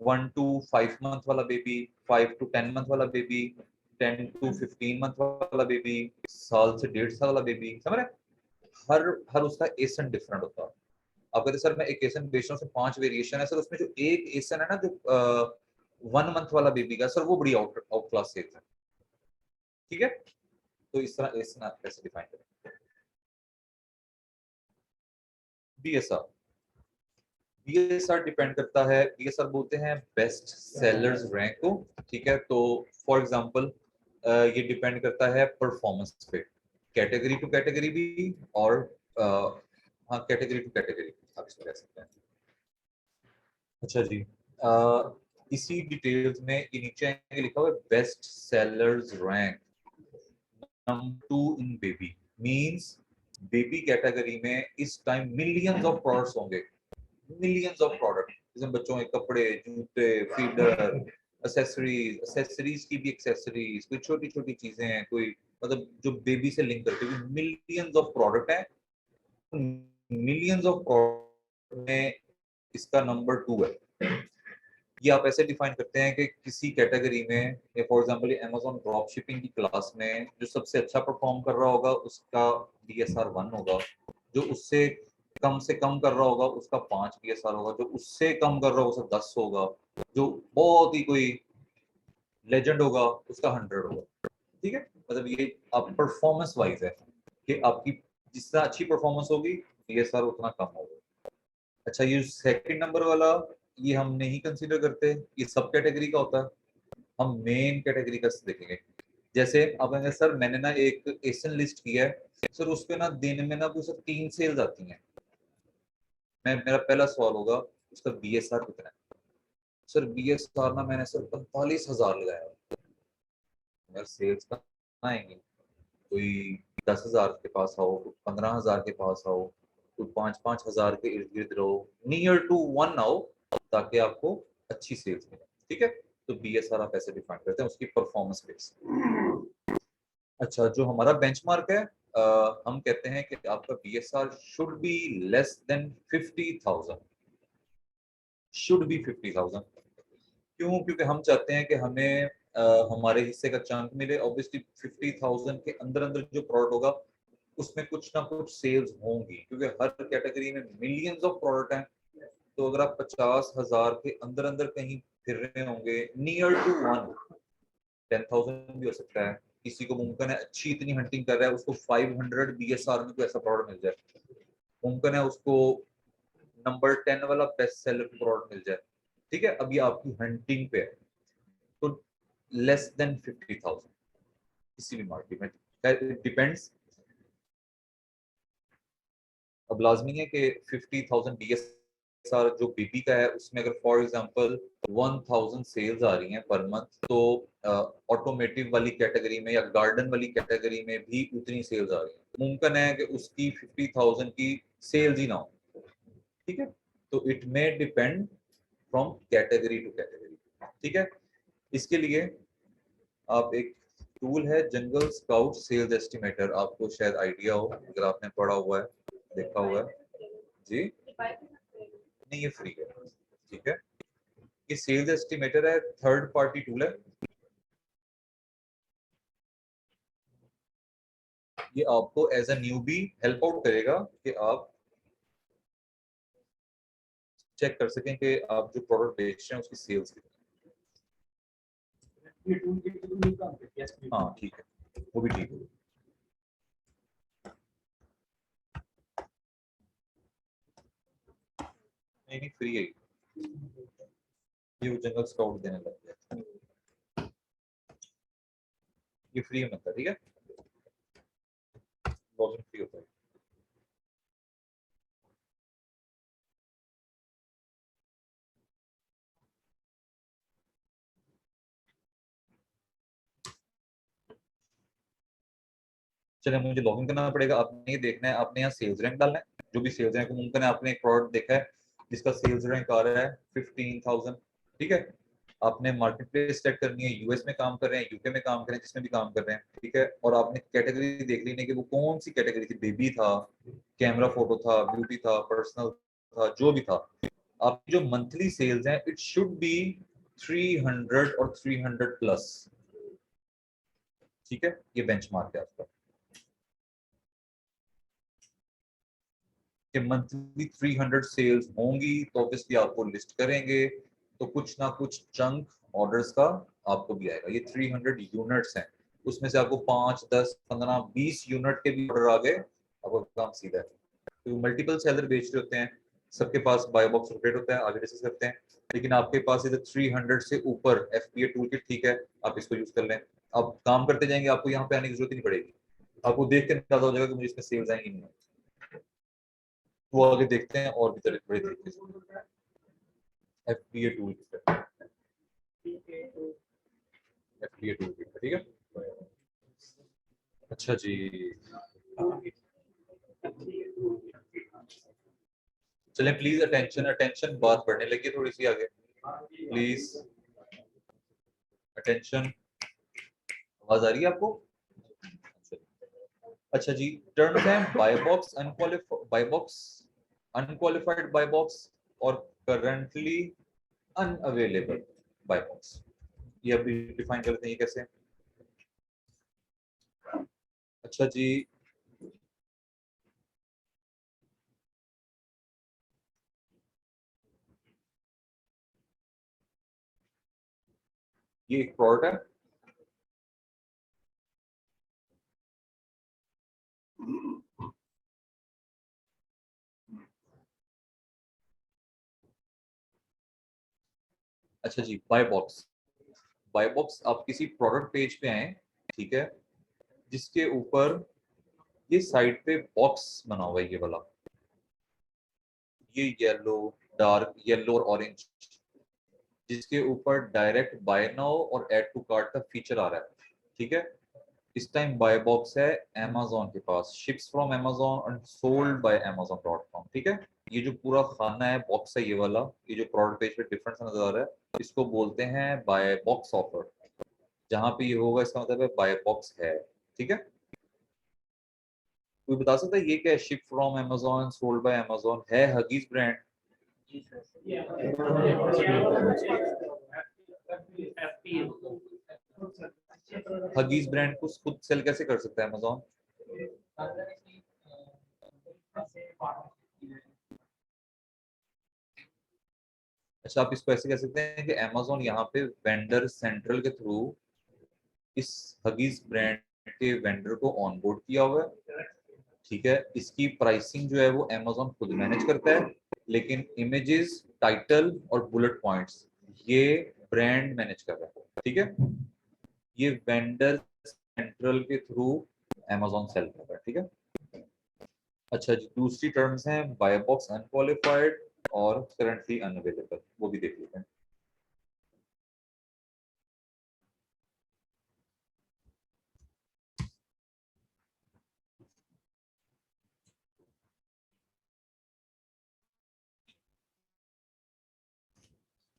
1 to 5 मंथ वाला बेबी, 5 to 10 मंथ वाला बेबी, 10 to 15 मंथ वाला बेबी, साल से 1.5 साल वाला बेबी, समझ रहे हैं? हर हर उसका एसन डिफरेंट होता है। आप कहते सर मैं एक एसन बेच रहा हूँ, 5 वेरिएशन है सर, उसमें जो एक एसन है ना जो 1 मंथ वाला बेबी का सर, वो बड़ी आउट आउट क्लास सेल्स है। ठीक है, तो इस तरह एसन आप कैसे डिफाइन करें। बीएसआर, बीएसआर डिपेंड करता है, बीएसआर बोलते हैं बेस्ट सेलर्स रैंक को। ठीक है, तो फॉर एग्जांपल ये डिपेंड करता है परफॉर्मेंस पे, कैटेगरी टू कैटेगरी भी, और हाँ कैटेगरी टू कैटेगरी आप इसको कह सकते हैं। अच्छा जी, इसी डिटेल्स में ये नीचे आएंगे लिखा हुआ है best sellers rank number 2 in baby, means baby category में इस टाइम मिलियंस ऑफ प्रोडक्ट्स होंगे, मिलियंस ऑफ प्रोडक्ट, जैसे बच्चों के कपड़े, जूते, फीडर, एक्सेसरीज, एक्सेसरीज की भी एक्सेसरीज, कोई छोटी छोटी चीजें हैं, कोई मतलब जो बेबी से लिंक करती हुई मिलियंस ऑफ प्रोडक्ट है। मिलियंस ऑफ प्रोडक्ट में इसका नंबर 2 है। ये आप ऐसे डिफाइन करते हैं कि किसी कैटेगरी में, for example Amazon drop shipping की क्लास में जो सबसे अच्छा परफॉर्म कर रहा होगा उसका DSR 1 होगा, जो उससे कम से कम कर रहा होगा उसका 5 DSR होगा, जो उससे कम कर रहा होगा उसका 10 होगा, जो बहुत ही कोई लेजेंड होगा उसका 100 होगा। ठीक है, मतलब ये आप परफॉर्मेंस वाइज है कि आपकी जिस तरह अच्छी परफॉर्मेंस होगी DSR उतना कम होगा। अच्छा, ये सेकंड नंबर वाला ये हम नहीं कंसीडर करते, ये सब कैटेगरी का होता है, हम मेन कैटेगरी का देखेंगे। जैसे अब कहेंगे सर मैंने ना एक एसन लिस्ट किया है सर, उस पे ना दिन में ना वो सर 3 सेल्स आती हैं। मैं मेरा पहला सवाल होगा उसका BSR कितना है। सर BSR ना मैंने सर 45,000 लगाया, यार सेल्स कहाँ आएंगी, कोई 10,000 के पास आओ, कोई 15,000 के पास आओ, कोई 5-5 हजार के इर्द गिर्द रहो, नियर टू 1 आओ, ताकि आपको अच्छी सेल्स मिले। ठीक है, तो BSR आप ऐसे डिफाइन करते हैं उसकी परफॉर्मेंस बेस। अच्छा, जो हमारा बेंचमार्क है, हम कहते हैं कि आपका BSR should be less than 50,000, should be 50,000। क्यों? क्योंकि हम चाहते हैं कि हमें हमारे हिस्से का चंक मिले। ऑब्वियसली 50,000 के अंदर अंदर जो प्रोडक्ट होगा उसमें कुछ ना कुछ सेल्स होंगी, क्योंकि हर कैटेगरी में मिलियंस ऑफ प्रोडक्ट हैं। तो अगर आप 50,000 के अंदर अंदर कहीं फिर रहे होंगे, नियर टू वन, 10,000 भी हो सकता है। किसी को मुमकिन है अच्छी इतनी हंटिंग कर रहा है, उसको 500 BSR में कोई ऐसा प्रोडक्ट मिल जाए। मुमकिन है उसको नंबर 10 वाला बेस्ट सेलर प्रोडक्ट मिल जाए। ठीक है, अभी आपकी हंटिंग पे है, तो लेस देन 50,000 किसी भी मार्केट में, डिपेंड्स। अब लाजमी है कि 50,000 DSR जो बीबी का है उसमें अगर फॉर एग्जांपल 1,000 सेल्स आ रही हैं पर मंथ, तो ऑटोमेटिव वाली कैटेगरी में या गार्डन वाली कैटेगरी में भी उतनी सेल्स आ रही हैं। मुमकिन है कि उसकी 50,000 की सेल्स ही ना हो। ठीक है, तो it may depend from category two category. ठीक है, इसके लिए आप एक टूल है जंगल स्काउट सेल्स एस्टिमेटर, आपको शायद आइडिया हो अगर आपने पढ़ा हुआ है, देखा हुआ है जी। नहीं, ये फ्री है। ठीक है, ये सेल्स एस्टिमेटर है, थर्ड पार्टी टूल है। ये आपको as a newbie help out करेगा कि आप चेक कर सकें कि आप जो प्रोडक्ट बेच रहे हैं उसकी सेल्स कितनी है। हाँ ठीक है, वो भी ठीक है। नहीं नहीं, फ्री है ये, वो जंगल स्काउट देने लग गया। ये फ्री में मिलता है। ठीक है, लॉगिन फ्री होता है। चलिए, मुझे लॉगिन करना पड़ेगा। आपने ये देखना है, आपने यहाँ सेल्स रैंक डालना है, जो भी सेल्स रैंक मुमकिन है आपने एक प्रोडक्ट देखा है जिसका सेल्स रैंक आ रहा है 15,000। ठीक है, आपने मार्केट प्लेस सेट करनी है, यूएस में काम कर रहे हैं, यूके में काम कर रहे हैं, जिसमें भी काम कर रहे हैं। ठीक है, और आपने कैटेगरी देख ली है कि वो कौन सी कैटेगरी थी, बेबी था, कैमरा फोटो था, ब्यूटी था, पर्सनल था, जो भी था। आपकी जो मंथली सेल्स हैं इट शुड बी 300 और 300 प्लस। ठीक है, ये बेंचमार्क है आपका कि मंथली 300 सेल्स होंगी तो ऑब्वियसली आपको लिस्ट करेंगे, तो कुछ ना कुछ चंक ऑर्डर्स का आपको भी आएगा। ये 300 यूनिट्स हैं, उसमें से आपको 5, 10, 15, 20 यूनिट के भी ऑर्डर आ गए, आपको काम सीधा है। तो मल्टीपल सेलर बेच रहे होते हैं, सबके पास बाय बॉक्स रोटेट होता है, आगे डिस्कस करते हैं। लेकिन आपके पास इधर 300 से ऊपर FBA टूल किट, ठीक है, आप इसको यूज कर लें। आप काम करते जाएंगे, आपको यहाँ पे आने की जरूरत ही नहीं पड़ेगी। आपको देख के अंदाजा हो जाएगा कि मुझे इसमें सेल्स आएंगी नहीं। वो आगे देखते हैं और भी तरह बड़े तरीके से। FBA टूल, FBA टूल, ठीक है। अच्छा जी, चलें प्लीज, अटेंशन अटेंशन, बात बढ़ने लगी थोड़ी सी आगे, प्लीज अटेंशन। आवाज आ रही है आपको? अच्छा जी, टर्म्स हैं buy box, buy box, unqualified buy box और करंटली अनअवेलेबल बाय बॉक्स। ये अभी डिफाइन करते हैं कैसे। अच्छा जी, ये एक प्रोडक्ट है। अच्छा जी, बाय बॉक्स, बाय बॉक्स आप किसी प्रोडक्ट पेज पे आए, ठीक है, जिसके ऊपर ये साइड पे बॉक्स बना हुआ है, ये वाला, ये येलो, डार्क येलो और ऑरेंज, जिसके ऊपर डायरेक्ट बाय नाउ और ऐड टू कार्ट का फीचर आ रहा है। ठीक है, इस टाइम बाय बॉक्स है Amazon के पास, ships from Amazon and sold by Amazon.com। ठीक है, ये जो पूरा खाना है बॉक्स है, ये वाला, ये जो प्रोडक्ट पेज पे डिफरेंस नजर आ रहा है, इसको बोलते हैं बाय बॉक्स ऑफर। जहां पे ये होगा इसका मतलब है बाय बॉक्स है। ठीक है, कोई बता सकता है ये क्या है? Ship from Amazon, sold by Amazon, है हगीज ब्रांड। हगीज ब्रांड को खुद सेल कैसे कर सकता है अमेजोन? अच्छा, आप इसको ऐसे कह सकते हैं कि अमेजोन यहाँ पे वेंडर सेंट्रल के थ्रू इस हगीज ब्रांड के वेंडर को ऑनबोर्ड किया हुआ है, ठीक है। इसकी प्राइसिंग जो है वो अमेजोन खुद मैनेज करता है, लेकिन इमेजेस, टाइटल और बुलेट पॉइंट्स ये ब्रांड मैनेज कर रहा है, ठीक है। ये वेंडर सेंट्रल के थ्रू अमेजोन सेल कर रहा है, ठीक है। अच्छा जी, दूसरी टर्म्स हैं बाय बॉक्स अनक्वालिफाइड और करंटली अनअवेलेबल, वो भी देख लेते हैं।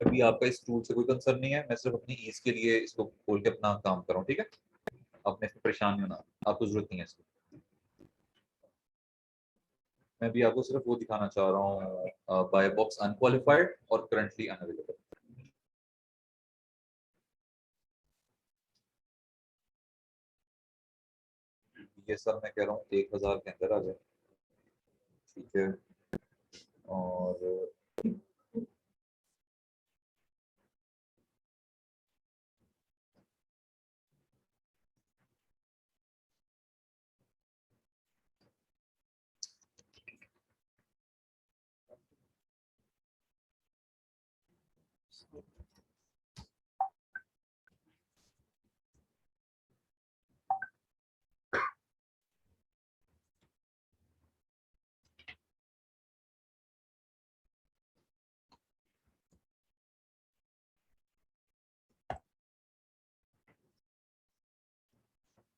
अभी आपका इस टूल से कोई कंसर्न नहीं है, मैं सिर्फ अपनी ईज के लिए इसको खोल के अपना काम कर रहा हूँ, ठीक है। आपने इसमें परेशान नहीं होना, आपको जरूरत नहीं है इसकी। मैं भी आपको सिर्फ वो दिखाना चाह रहा हूँ, बाय बॉक्स अनक्वालिफाइड और करंटली अनअवेलेबल। ये सब मैं कह रहा हूँ 1000 के अंदर आ जाए, ठीक है। और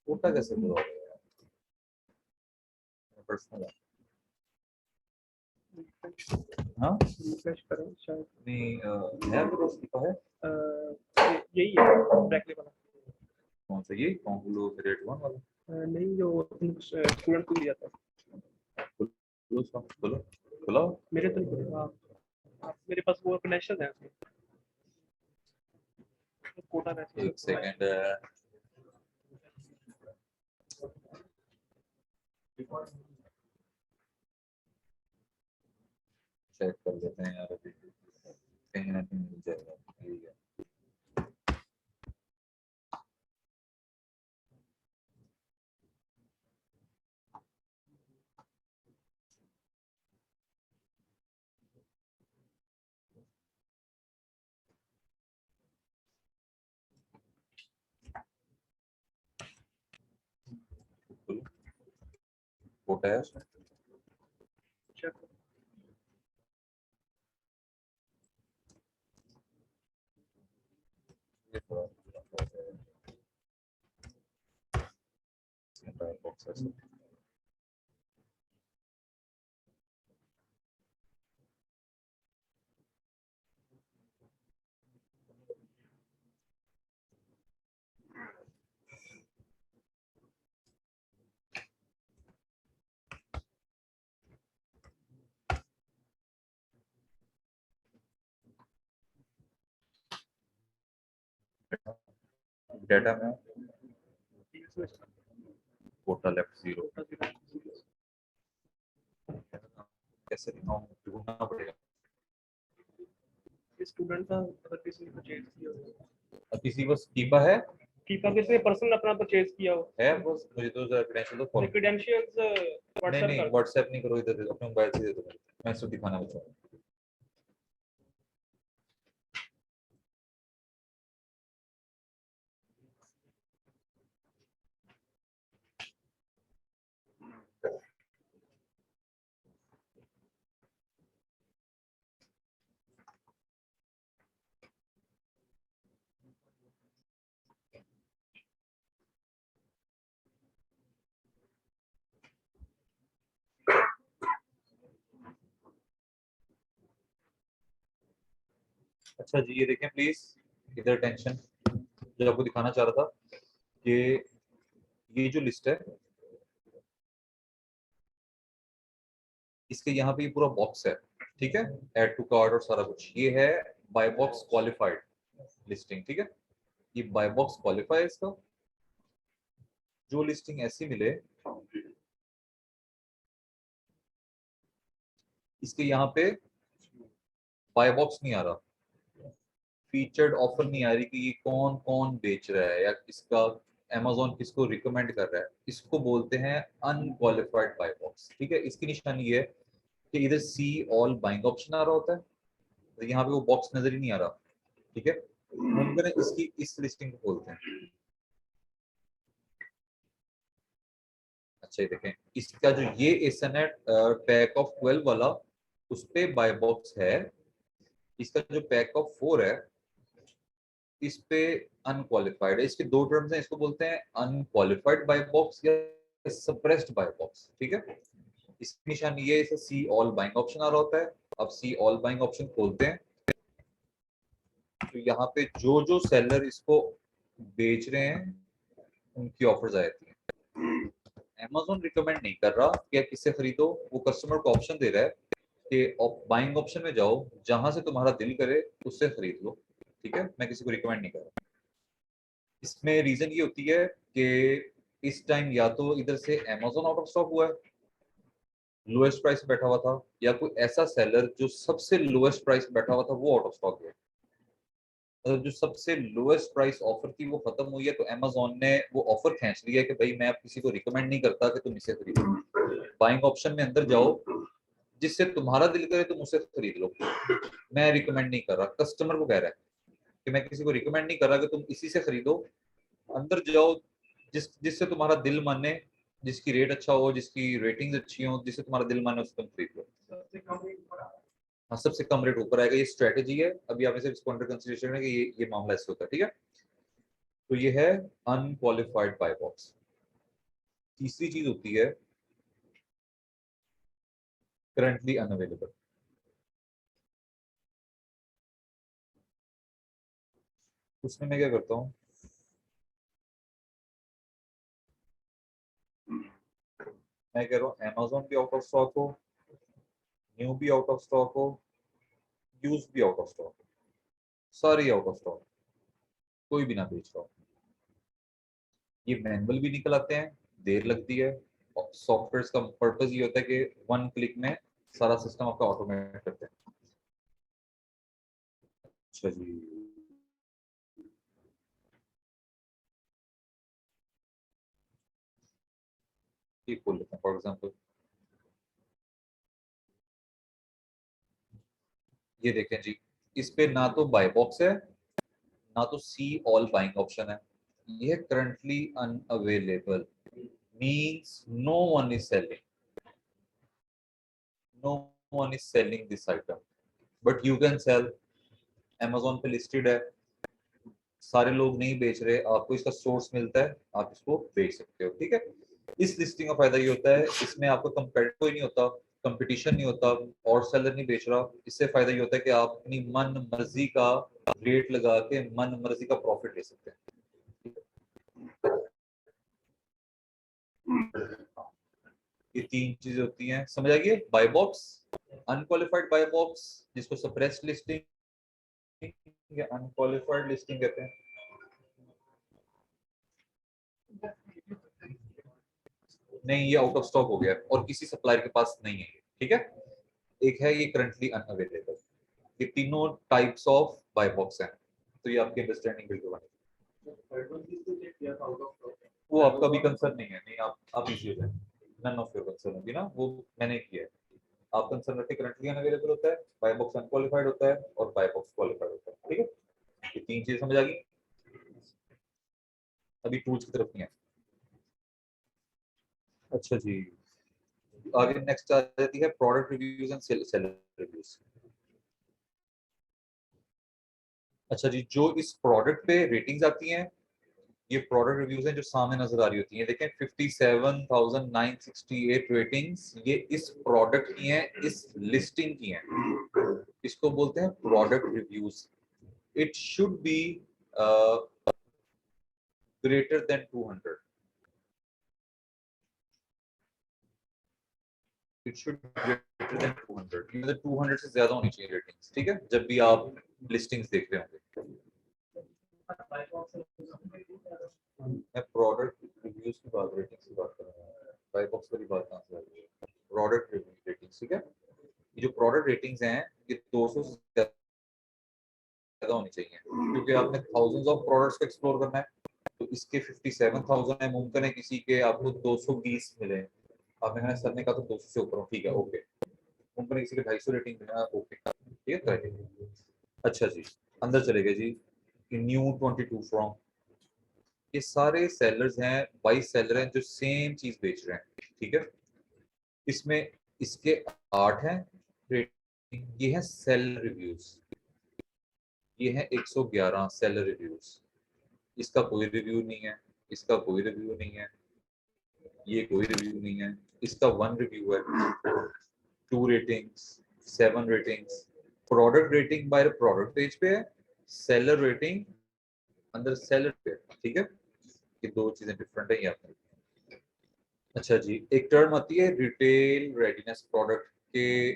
छोटा कैसे करो पर्सनल? हाँ रिफ्रेश करो शायद। नहीं, है आपके पास लिखा है? यही है ब्रैकली वाला। कौन सा? ये कॉन्गुलो रेड वन वाला? नहीं, जो स्टूडेंट को दिया था। खोलो उसको, खोलो खोलो। मेरे तो नहीं खुलेगा। मेरे पास वो कनेक्शन है उसमें। कोटा वैसे एक सेकंड, चेक कर लेते हैं यार, अभी कहीं ना कहीं मिल जाएगा, ठीक है। खोलो, फोटो है उसमें? चेक। ये थोड़ा बॉक्स है। डाटा में कोटा लेफ्ट 0 कैसे दिखाऊं? ढूंढना पड़ेगा। स्टूडेंट का अगर किसी ने परचेज किया हो, और किसी बस कीपा है? कीपा किसी ने पर्सनल अपना परचेज किया हो, है बस, मुझे तो क्रेडेंशियल तो फॉलो। क्रेडेंशियल्स नहीं व्हाट्सएप नहीं, कर। व्हाट्सएप नहीं करो, इधर अपने मोबाइल से दे दो, मैं इसको दिखाना बच्चों को। अच्छा जी, ये देखें प्लीज, इधर टेंशन जो आपको दिखाना चाह रहा था कि ये जो लिस्ट है इसके यहाँ पे ये पूरा बॉक्स है, ठीक है, ऐड टू कार्ट और सारा कुछ, ये है बाय बॉक्स क्वालिफाइड लिस्टिंग, ठीक है, ये बाय बॉक्स क्वालिफाई है इसका। जो लिस्टिंग ऐसी मिले इसके यहाँ पे बाय बॉक्स नहीं आ रहा, फीचर्ड ऑफर नहीं आ रही कि ये कौन कौन बेच रहा है या इसका Amazon किसको रिकमेंड कर रहा है, इसको बोलते हैं अनक्वालिफाइड बाय बॉक्स, ठीक है। इसकी निशानी ये है कि इधर सी ऑल बाइंग ऑप्शन आ रहा होता है, तो यहाँ पे वो बॉक्स नजर ही नहीं आ रहा, ठीक है। मुमकिन है इसकी इस लिस्टिंग को बोलते हैं। अच्छा ये देखें, इसका जो ये एसएनएट पैक ऑफ 12 वाला उस पे बाय बॉक्स है, इसका जो पैक ऑफ 4 है इस पे अनक्वालिफाइड है। इसके दो टर्म्स हैं, इसको बोलते हैं अनक्वालिफाइड बाय बॉक्स या सप्रेस्ड बाय बॉक्स, ठीक है। इसकी निशानी ये है, सी ऑल बाइंग ऑप्शन आ रहा होता है। अब सी ऑल बाइंग ऑप्शन खोलते हैं तो यहाँ पे जो जो सेलर इसको बेच रहे हैं उनकी ऑफर्स आ जाती हैं। Amazon रिकमेंड नहीं कर रहा कि आप किससे खरीदो, वो कस्टमर को ऑप्शन दे रहा है कि बाइंग ऑप्शन में जाओ, जहां से तुम्हारा दिल करे उससे खरीद लो, ठीक है। मैं किसी को रिकमेंड नहीं कर रहा। इसमें रीजन ये होती है कि इस टाइम या तो इधर से Amazon आउट ऑफ स्टॉक हुआ है, लोएस्ट प्राइस पे बैठा हुआ था, या कोई ऐसा सेलर जो सबसे लोएस्ट प्राइस पे बैठा हुआ था वो आउट ऑफ स्टॉक है। मतलब जो सबसे लोएस्ट प्राइस ऑफर थी वो खत्म हुई है, तो Amazon ने वो ऑफर खींच लिया कि भाई मैं अब किसी को रिकमेंड नहीं करता कि तुम इसे खरीदो, बाइंग ऑप्शन में अंदर जाओ, जिससे तुम्हारा दिल करे तुम उसे खरीद लो। मैं रिकमेंड नहीं कर रहा, कस्टमर को कह रहा है कि मैं किसी को रिकमेंड नहीं कर रहा कि तुम इसी से खरीदो, अंदर जाओ जिससे तुम्हारा दिल माने, जिसकी रेट अच्छा हो, जिसकी रेटिंग्स अच्छी हो, जिससे तुम्हारा दिल माने उससे तुम खरीद लो। हाँ, सबसे कम रेट ऊपर आएगा, ये स्ट्रेटेजी है। अभी आपने सिर्फ इसको अंडर कंसिडरेशन है कि ये मामला ऐसे होता है, ठीक है। तो ये है अनक्वालिफाइड बाय बॉक्स। तीसरी चीज होती है करंटली अनअवेलेबल। उसमें मैं क्या करता हूँ, मैं कह रहा हूँ Amazon भी आउट ऑफ स्टॉक हो, न्यू भी आउट ऑफ स्टॉक हो, यूज भी आउट ऑफ स्टॉक हो, सारी आउट ऑफ स्टॉक, कोई भी ना बेच रहा हो। ये मैनुअल भी निकल आते हैं, देर लगती है। सॉफ्टवेयर का पर्पज ये होता है कि वन क्लिक में सारा सिस्टम आपका ऑटोमेट करते हैं। अच्छा जी, ये खोल लेते हैं फॉर एग्जांपल, ये देखें जी, इस पे ना तो बाय बॉक्स है ना तो सी ऑल बाइंग ऑप्शन है, ये currently unavailable, means no one is selling, no one is selling this item, but you can sell. Amazon पे लिस्टेड है, सारे लोग नहीं बेच रहे, आपको इसका सोर्स मिलता है, आप इसको बेच सकते हो, ठीक है। इस लिस्टिंग का फायदा ये होता है, इसमें आपको कोई नहीं होता, कंपटीशन नहीं होता, और सेलर नहीं बेच रहा। इससे फायदा ये होता है कि आप अपनी मन मर्जी का रेट लगा के मन मर्जी का प्रॉफिट ले सकते हैं। ये तीन चीजें होती हैं, समझ आ गई। Buy box, unqualified buy box जिसको सप्रेस्ड लिस्टिंग या अनक्वालिफाइड लिस्टिंग कहते हैं। नहीं, ये आउट ऑफ स्टॉक हो गया और किसी सप्लायर के पास नहीं है, ठीक है। एक है ये करंटली अनअवेलेबल। ये तीनों टाइप्स ऑफ बाय बॉक्स हैं, तो ये आपकी अंडरस्टैंडिंग बिल्कुल बनेगी। वो आपका भी कंसर्न नहीं है, नहीं आप इजी हो जाए, नन ऑफ योर कंसर्न होगी ना, वो मैंने किया है। आप कंसर्न रखते करंटली अनअवेलेबल होता है, बाय बॉक्स अनक्वालिफाइड होता है और बाय बॉक्स क्वालिफाइड होता है, ठीक है। ये तीन चीजें समझ आ गई। अभी टूल्स की तरफ नहीं है। अच्छा जी, आगे नेक्स्ट आ जाती है product reviews and seller reviews. अच्छा जी, जो इस प्रोडक्ट पे रेटिंग्स आती हैं, ये प्रोडक्ट रिव्यूज हैं जो सामने नजर आ रही होती हैं, देखें 57,968 रेटिंग्स ये इस प्रोडक्ट की हैं, इस लिस्टिंग की हैं, इसको बोलते हैं product reviews. It should be greater than 200, it should greater than 200, मतलब 200 से ज्यादा होनी चाहिए रेटिंग्स, ठीक है, जब भी आप लिस्टिंग्स देख रहे होंगे। मैं प्रोडक्ट रिव्यूज की बात, रेटिंग्स की बात कर रहा हूँ, बाय बॉक्स वाली बात कहाँ से आ रही है? प्रोडक्ट रेटिंग्स, ठीक है, ये जो प्रोडक्ट रेटिंग्स हैं ये 200 से ज्यादा होनी चाहिए, क्योंकि आपने थाउजेंड्स ऑफ प्रोडक्ट्स को एक्सप्लोर करना है। तो इसके 57,000 है, मुमकिन है किसी के आपको 220 मिले, आपने कहना सर ने कहा तो 200 से ऊपर, ठीक है, ओके, मुमकिन है किसी के 250 रेटिंग मिला, ओके, ठीक है, क्राइटेरिया। अच्छा जी, अंदर चले गए जी, न्यू 22 फ्रॉम, ये सारे सेलर्स हैं, 22 सेलर हैं जो सेम चीज बेच रहे हैं, ठीक है, इसमें इसके 8 हैं रेटिंग, ये है सेल रिव्यूज, ये है 111 सेलर रिव्यूज, इसका कोई रिव्यू नहीं है, इसका कोई रिव्यू नहीं है, ये कोई रिव्यू नहीं है, इसका 1 रिव्यू है, 2 ratings, 7 ratings, product rating by product page पे है, सेलर रेटिंग अंदर सेलर पे, ठीक है, ये दो चीजें डिफरेंट है यहाँ पर। अच्छा जी, एक टर्म आती है रिटेल रेडीनेस प्रोडक्ट के,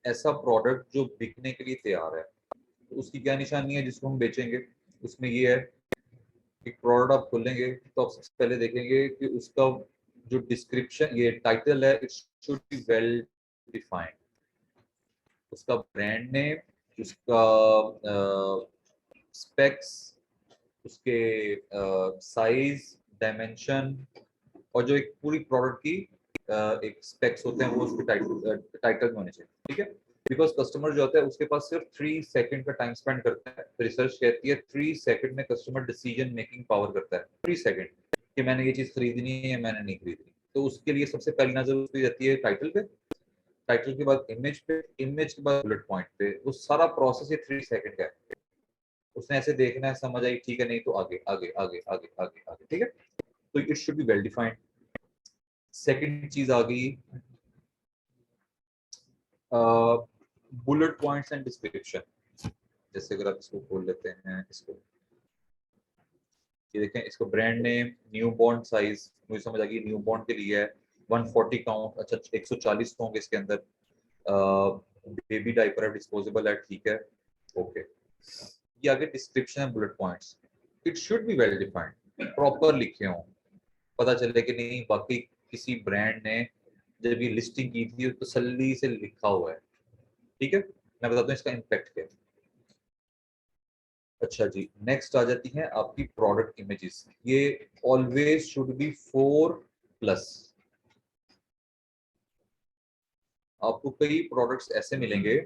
ऐसा प्रोडक्ट जो बिकने के लिए तैयार है, तो उसकी क्या निशानी है जिसको हम बेचेंगे, उसमें ये है, एक प्रोडक्ट आप खोलेंगे तो आप सबसे पहले देखेंगे कि उसका जो डिस्क्रिप्शन, ये टाइटल है, it should be well defined, उसका ब्रांड नेम, उसका स्पेक्स, उसके साइज, डायमेंशन, और जो एक पूरी प्रोडक्ट की एक स्पेक्स होते हैं वो उसके टाइटल में होने चाहिए, ठीक है, बिकॉज कस्टमर जो होता है उसके पास सिर्फ 3 सेकंड का टाइम स्पेंड करता है, रिसर्च कहती है 3 सेकंड में कस्टमर डिसीजन मेकिंग पावर करता है, 3 सेकंड कि मैंने ये चीज खरीदनी है या मैंने नहीं खरीदनी, तो उसके लिए सबसे पहली नजर उसकी जाती है टाइटल पे, टाइटल के बाद इमेज पे, इमेज के बाद बुलेट पॉइंट पे, वो सारा प्रोसेस ये 3 सेकंड का है, उसने ऐसे देखना है, समझ आई, ठीक है, नहीं तो आगे आगे आगे आगे आगे आगे, ठीक है, तो it should be well defined. Second चीज आ गई बुलेट पॉइंट्स एंड डिस्क्रिप्शन, जैसे अगर आप इसको खोल लेते हैं, इसको ये देखें, इसको brand name, new born size, मुझे समझ आ गई न्यू बॉर्न के लिए है, 140 काउंट, अच्छा 140 होंगे इसके अंदर, बेबी डायपर है, डिस्पोजेबल है, ठीक है, ओके, ये आगे डिस्क्रिप्शन है, bullet points, it should be well defined, proper लिखे हों, पता चले कि नहीं बाकी किसी ब्रांड ने जब ये लिस्टिंग की थी तो तसल्ली से लिखा हुआ है, ठीक है, मैं बताता हूँ इसका इम्पैक्ट क्या है। अच्छा जी, नेक्स्ट आ जाती है आपकी प्रोडक्ट इमेजेस, ये ऑलवेज शुड बी 4+, आपको कई प्रोडक्ट्स ऐसे मिलेंगे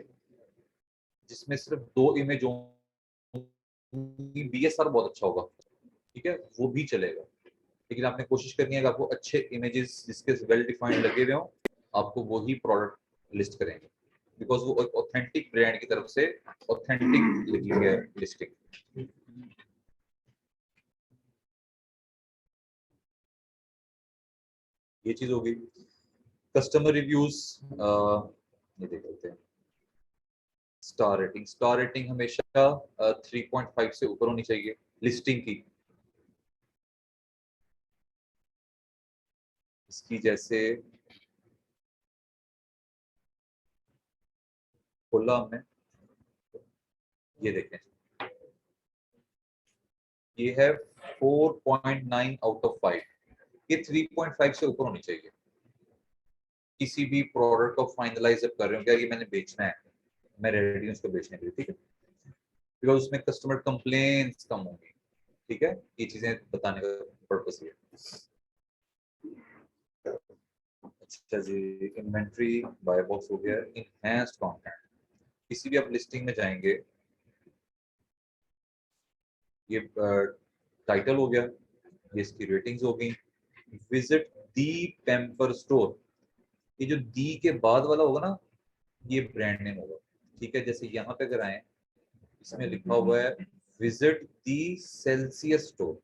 जिसमें सिर्फ 2 इमेज होंगी, बीएसआर बहुत अच्छा होगा, ठीक है, वो भी चलेगा, लेकिन आपने कोशिश करनी है कि आपको अच्छे इमेजेस जिसके वेल डिफाइंड लगे हुए हों, आपको वही प्रोडक्ट लिस्ट करेंगे, बिकॉज वो एक ऑथेंटिक ब्रांड की तरफ से ऑथेंटिक लिखी है लिस्टिंग। ये चीज होगी। कस्टमर रिव्यूज, ये देख लेते हैं, स्टार रेटिंग, स्टार रेटिंग हमेशा 3.5 से ऊपर होनी चाहिए लिस्टिंग की, इसकी जैसे खोला हमने, ये देखें, ये है 4.9 आउट ऑफ 5, ये 3.5 से ऊपर होनी चाहिए, किसी भी प्रोडक्ट को फाइनलाइज जब कर रहे हो क्या ये मैंने बेचना है, मैं रेडी हूँ उसको बेचने के लिए, ठीक है, बिकॉज उसमें कस्टमर कंप्लेंट्स कम होंगी, ठीक है, ये चीजें बताने का पर्पस ये। अच्छा जी, इन्वेंट्री बाय बॉक्स हो गया, इनहैंस्ड कंटेंट, किसी भी आप लिस्टिंग में जाएंगे, ये टाइटल हो गया, ये इसकी रेटिंग्स हो गई, विजिट दी पेम्पर स्टोर, ये जो दी के बाद वाला होगा ना, ये ब्रांड नेम होगा, ठीक है, जैसे यहाँ पे अगर आए, इसमें लिखा हुआ है विजिट दी सेल्सियस स्टोर,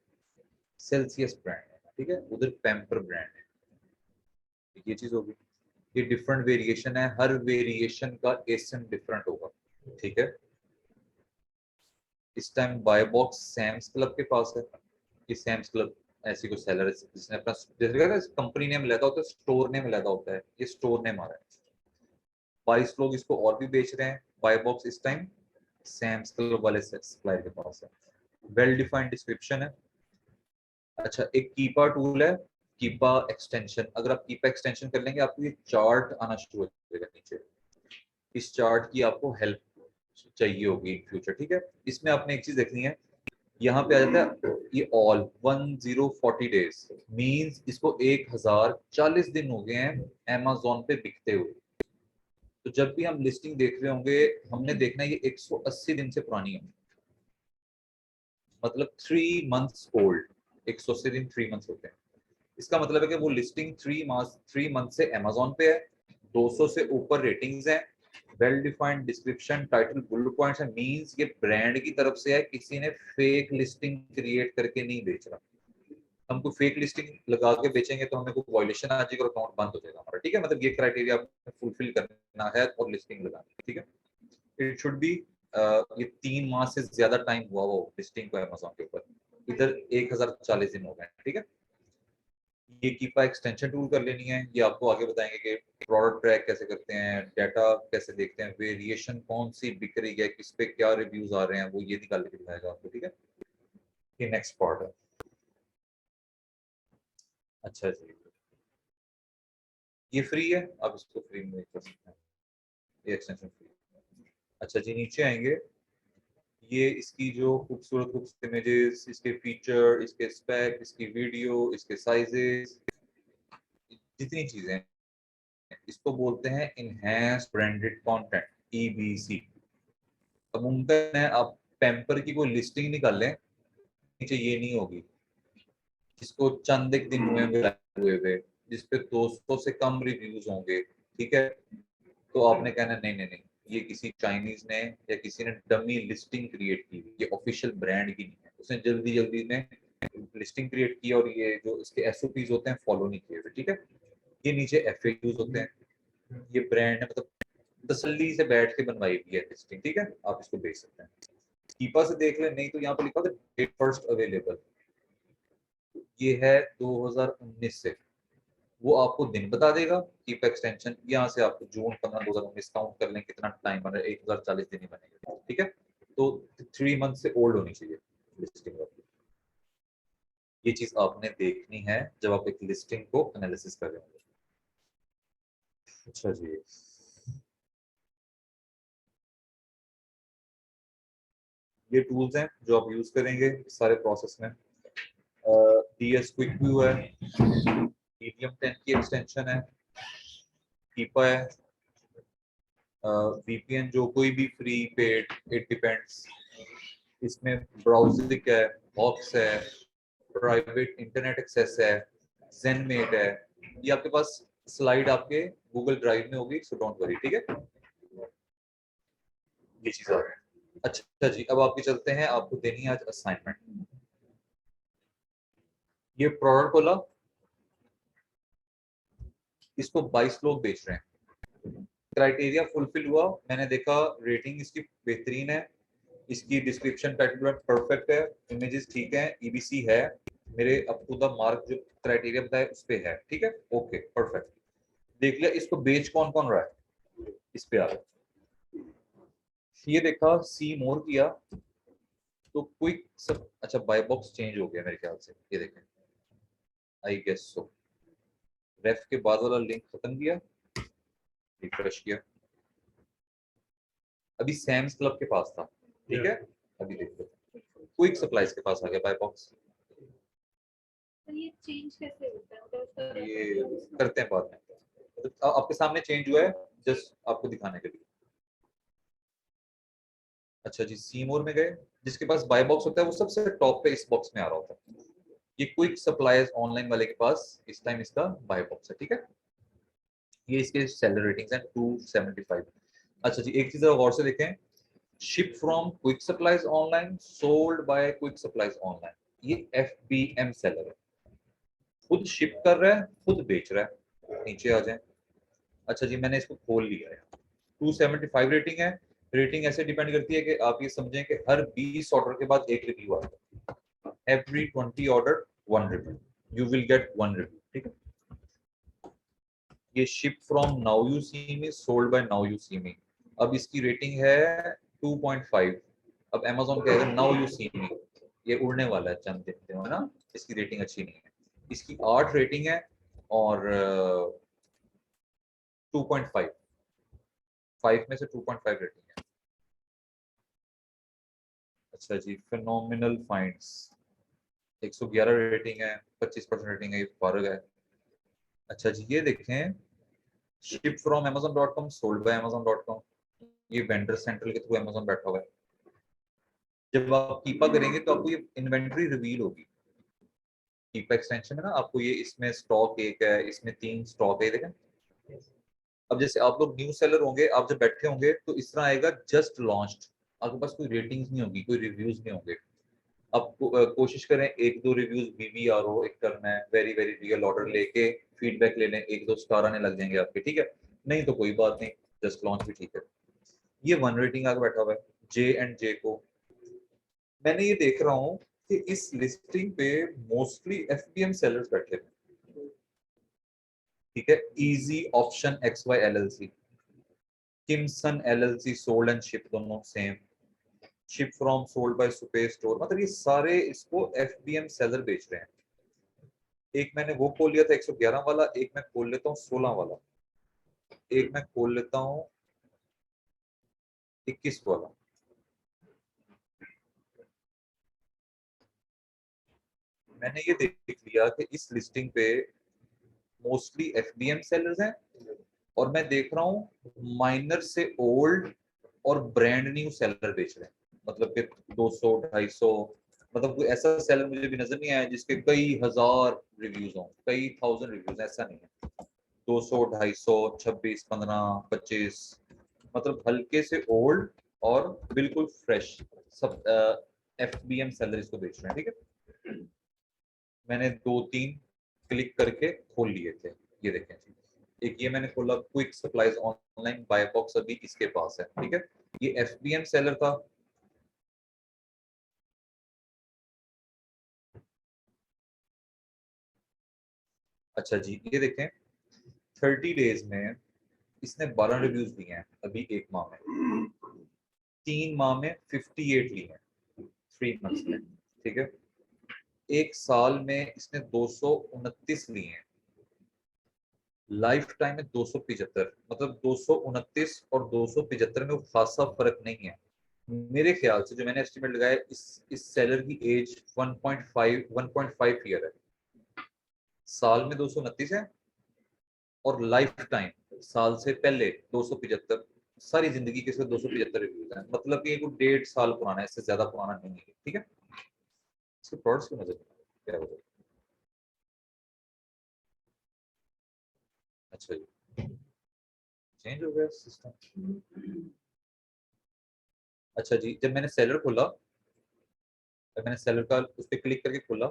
सेल्सियस ब्रांड है, ठीक है, उधर पेम्पर ब्रांड है, ये चीज होगी, ये डिफरेंट वेरिएशन है, हर वेरिएशन का एसिन डिफरेंट होगा, ठीक है, इस time buy box Sam's club के पास है, ये सैम्स क्लब ऐसी कोई सेलर जिसने अपना जैसे कंपनी नेम लगा होता है, स्टोर नेम लगा होता है, ये स्टोर नेम आ रहा है। 22 लोग इसको और भी बेच रहे हैं। बाय बॉक्स इस टाइम सैम्स क्लब वाले सप्लायर के पास है। वेल डिफाइंड डिस्क्रिप्शन है। अच्छा, एक कीपा टूल है, कीपा एक्सटेंशन। अगर आप कीपा एक्सटेंशन कर लेंगे आपको ये चार्ट आना शुरू हो जाएगा नीचे। इस चार्ट की आपको हेल्प चाहिए होगी इन फ्यूचर, ठीक है। इसमें आपने एक चीज देखनी है, यहाँ पे आ जाता है ये ऑल 1040 डेज मींस इसको 1040 दिन हो गए हैं अमेज़न पे बिकते हुए। तो जब भी हम लिस्टिंग देख रहे होंगे हमने देखना है ये 180 दिन से पुरानी है, मतलब 3 मंथ्स ओल्ड। 180 दिन 3 मंथ्स होते हैं। इसका मतलब है कि वो लिस्टिंग 3 मंथ से अमेज़न पे है, 200 से ऊपर रेटिंग्स हैं, well defined description, title, bullet points है, मींस ये ब्रांड की तरफ से है, किसी ने फेक लिस्टिंग क्रिएट करके नहीं बेच रहा। हमको फेक लिस्टिंग लगा के बेचेंगे तो हमें कोई वायलेशन आ जाएगा और अकाउंट बंद हो जाएगा हमारा, ठीक है। मतलब ये क्राइटेरिया फुलफिल करना है और लिस्टिंग लगानी है, ठीक है। इट शुड बी ये 3 माह से ज्यादा टाइम हुआ वो लिस्टिंग को अमेज़न के ऊपर। इधर 1040 दिन हो गए, ठीक है। ये कीपा एक्सटेंशन टूल कर लेनी है। ये आपको आगे बताएंगे कि प्रोडक्ट ट्रैक कैसे करते हैं, डाटा कैसे देखते हैं, वेरिएशन कौन सी बिक रही है, किस पे क्या रिव्यूज आ रहे हैं, वो ये निकाल के दिखाएगा आपको, ठीक है। ये नेक्स्ट पार्ट है। अच्छा जी, ये फ्री है, आप इसको फ्री में कर सकते हैं, ये एक्सटेंशन फ्री है। अच्छा जी, नीचे आएंगे, ये इसकी जो खूबसूरत खूबसूरत इमेजेस, इसके फीचर, इसके स्पेक, इसकी वीडियो, इसके साइजेस, जितनी चीजें, इसको बोलते हैं इनहैंस ब्रांडेड कंटेंट, ईबीसी। अब मुमकिन है आप पैम्पर की कोई लिस्टिंग निकाल लें, नीचे ये नहीं होगी, जिसको चंद एक दिन हुए जिसपे 200 से कम रिव्यूज होंगे, ठीक है। तो आपने कहना नहीं नहीं नहीं, ये किसी चाइनीज ने या किसी ने डमी लिस्टिंग क्रिएट की, ये ऑफिशियल ब्रांड की नहीं है, उसने जल्दी जल्दी में लिस्टिंग क्रिएट की और ये जो इसके एसओपीज होते हैं फॉलो नहीं किए हुए, ठीक है। ये नीचे एफएक्यूज होते हैं, ये ब्रांड है, मतलब तसल्ली से बैठ के बनवाई हुई है लिस्टिंग, ठीक है। आप इसको देख सकते हैं, कीपा से देख ले, नहीं तो यहाँ पर लिखा होता है डेट फर्स्ट अवेलेबल, ये है 2019 से। वो आपको दिन बता देगा कीप एक्सटेंशन, यहाँ से आपको जून 15 2019 काउंट कर लें कितना टाइम बन रहा है, 1040 दिन ही बनेगा, ठीक है। तो 3 मंथ से ओल्ड होनी चाहिए लिस्टिंग आपकी। ये चीज आपने देखनी है जब आप एक लिस्टिंग को एनालिसिस कर रहे होंगे। अच्छा जी, ये टूल्स हैं जो आप यूज करेंगे सारे प्रोसेस में। डीएस क्विक व्यू है, मीडियम 10 की एक्सटेंशन है, कीपा है, वीपीएन जो कोई भी फ्री पेड, इट डिपेंड्स, इसमें ब्राउजिक है, ऑक्स है, प्राइवेट इंटरनेट एक्सेस है, ज़ेनमेट है। ये आपके पास स्लाइड आपके गूगल ड्राइव में होगी, सो डोंट वरी, ठीक है। ये चीज आ रही है। अच्छा जी, अब आपके चलते हैं, आपको देनी है आज असाइनमेंट। ये प्रोडक्ट खोला, इसको 22 लोग बेच रहे हैं, क्राइटेरिया फुलफिल हुआ, मैंने देखा रेटिंग इसकी बेहतरीन है, इसकी डिस्क्रिप्शन टाइटल परफेक्ट है, इमेजेस ठीक है, ईबीसी है, मेरे अप टू द मार्क जो क्राइटेरिया बताया उस पे है, ठीक है, ओके परफेक्ट। देख लिया इसको बेच कौन कौन रहा है, इस पे आ रहा है। ये देखा, सी मोर किया तो क्विक सब, अच्छा बाय बॉक्स चेंज हो गया मेरे ख्याल से, ये देखें, आई गेस सो। रेफ के बाद वाला लिंक खत्म किया, रिफ्रेश किया, अभी सैम्स क्लब के पास था, ठीक है। अभी देखो क्विक सप्लाईज के पास आ गया बाय बॉक्स। ये चेंज कैसे होता है, मतलब ये करते हैं बाद में, तो आपके सामने चेंज हुआ है, जस्ट आपको दिखाने के लिए। अच्छा जी, सी मोर में गए, जिसके पास बाय बॉक्स होता है वो सबसे टॉप पे इस बॉक्स में आ रहा होता है। ये क्विक सप्लायर्स ऑनलाइन वाले के पास इस टाइम इसका बाय बॉक्स है, ठीक है। ये इसके सेलर रेटिंग्स हैं 275। अच्छा जी, एक चीज गौर से देखें, ship from quick supplies online, sold by quick supplies online, ये एफबीएम सेलर है, खुद शिप कर रहा है, खुद बेच रहा है। नीचे आ जाए, अच्छा जी मैंने इसको खोल लिया है, 275 रेटिंग है। रेटिंग ऐसे डिपेंड करती है कि आप ये समझें कि हर 20 ऑर्डर के बाद एक रिव्यू आता है, every 20 order 1 review, you will get 1 review, ठीक है। ये ship from now you see me, sold by now you see me, अब इसकी रेटिंग है 2.5। अब Amazon कहेगा नाउ यू सी मी, ये उड़ने वाला है, चंद देखते हो ना, इसकी रेटिंग अच्छी नहीं है। इसकी 8 रेटिंग है और 2.5, 5 में से 2.5 रेटिंग है। अच्छा जी, फिनोमिनल फाइंड्स 111 रेटिंग है, 25% रेटिंग है, ये फर्क है। अच्छा जी, ये देखें, ship from amazon.com, sold by amazon.com, ये वेंडर सेंट्रल के थ्रू Amazon बैठा हुआ है। जब आप कीपा करेंगे तो आपको ये इन्वेंट्री रिवील होगी। कीपा एक्सटेंशन है ना, आपको ये इसमें स्टॉक 1 है, इसमें 3 स्टॉक है, देखें। अब जैसे आप लोग न्यू सेलर होंगे, आप जब बैठे होंगे तो इस तरह आएगा जस्ट लॉन्च्ड, आपके पास कोई रेटिंग्स नहीं होगी, कोई रिव्यूज नहीं होंगे। आप कोशिश करें 1-2 रिव्यूज BBR हो, एक करना है, वेरी वेरी रियल ऑर्डर लेके फीडबैक ले लें, 1-2 स्टार आने लग जाएंगे आपके, ठीक है। नहीं तो कोई बात नहीं, जस्ट लॉन्च भी ठीक है। ये 1 रेटिंग आके बैठा हुआ है J&J को। मैंने ये देख रहा हूँ कि इस लिस्टिंग पे मोस्टली FBM सेलर्स बैठे हैं, ठीक है। Easy option XY LLC, Kimson LLC, sold and ship दोनों same, ship from sold by super store, मतलब ये सारे इसको FBM सेलर बेच रहे हैं। एक मैंने वो खोल लिया था 111 वाला, एक मैं खोल लेता हूँ 16 वाला, एक मैं खोल लेता हूँ 21 वाला। मैंने ये देख लिया कि इस लिस्टिंग पे मोस्टली FBM सेलर्स हैं, और मैं देख रहा हूँ माइनर से ओल्ड और ब्रांड न्यू सेलर बेच रहे हैं, मतलब कि 200-250, मतलब कोई ऐसा सेलर मुझे भी नजर नहीं आया जिसके कई हजार रिव्यूज हों, कई थाउजेंड रिव्यूज, ऐसा नहीं है। 200-250, 26, 15, 25, मतलब हल्के से ओल्ड और बिल्कुल फ्रेश सब FBM सेलर इसको बेच रहे हैं, ठीक है। मैंने 2-3 क्लिक करके खोल लिए थे, ये देखें। एक ये मैंने खोला quick supplies online, buy box अभी इसके पास है, ठीक है। ये FBM सेलर था। अच्छा जी, ये देखें, 30 डेज में इसने 12 रिव्यूज दिए हैं, अभी 1 माह में, 3 माह में 58 लिए हैं, 3 मंथ्स में, ठीक है। 1 साल में इसने 229 लिए हैं, लाइफ टाइम में 275, मतलब 229 और 275 में वो खासा फर्क नहीं है। मेरे ख्याल से जो मैंने एस्टिमेट लगाया, इस सेलर की एज 1.5 ईयर है, साल में 229 है, और लाइफ टाइम साल से पहले 275, सारी जिंदगी के सिर्फ 275 रिव्यूज हैं, मतलब कि ये कोई 1.5 साल पुराना है, इससे ज्यादा पुराना नहीं है, ठीक है। इसके प्रोडक्ट्स की नजर क्या होगा। अच्छा जी, चेंज हो गया सिस्टम। अच्छा जी, जब मैंने सेलर खोला, जब मैंने सेलर का उस पर क्लिक करके खोला,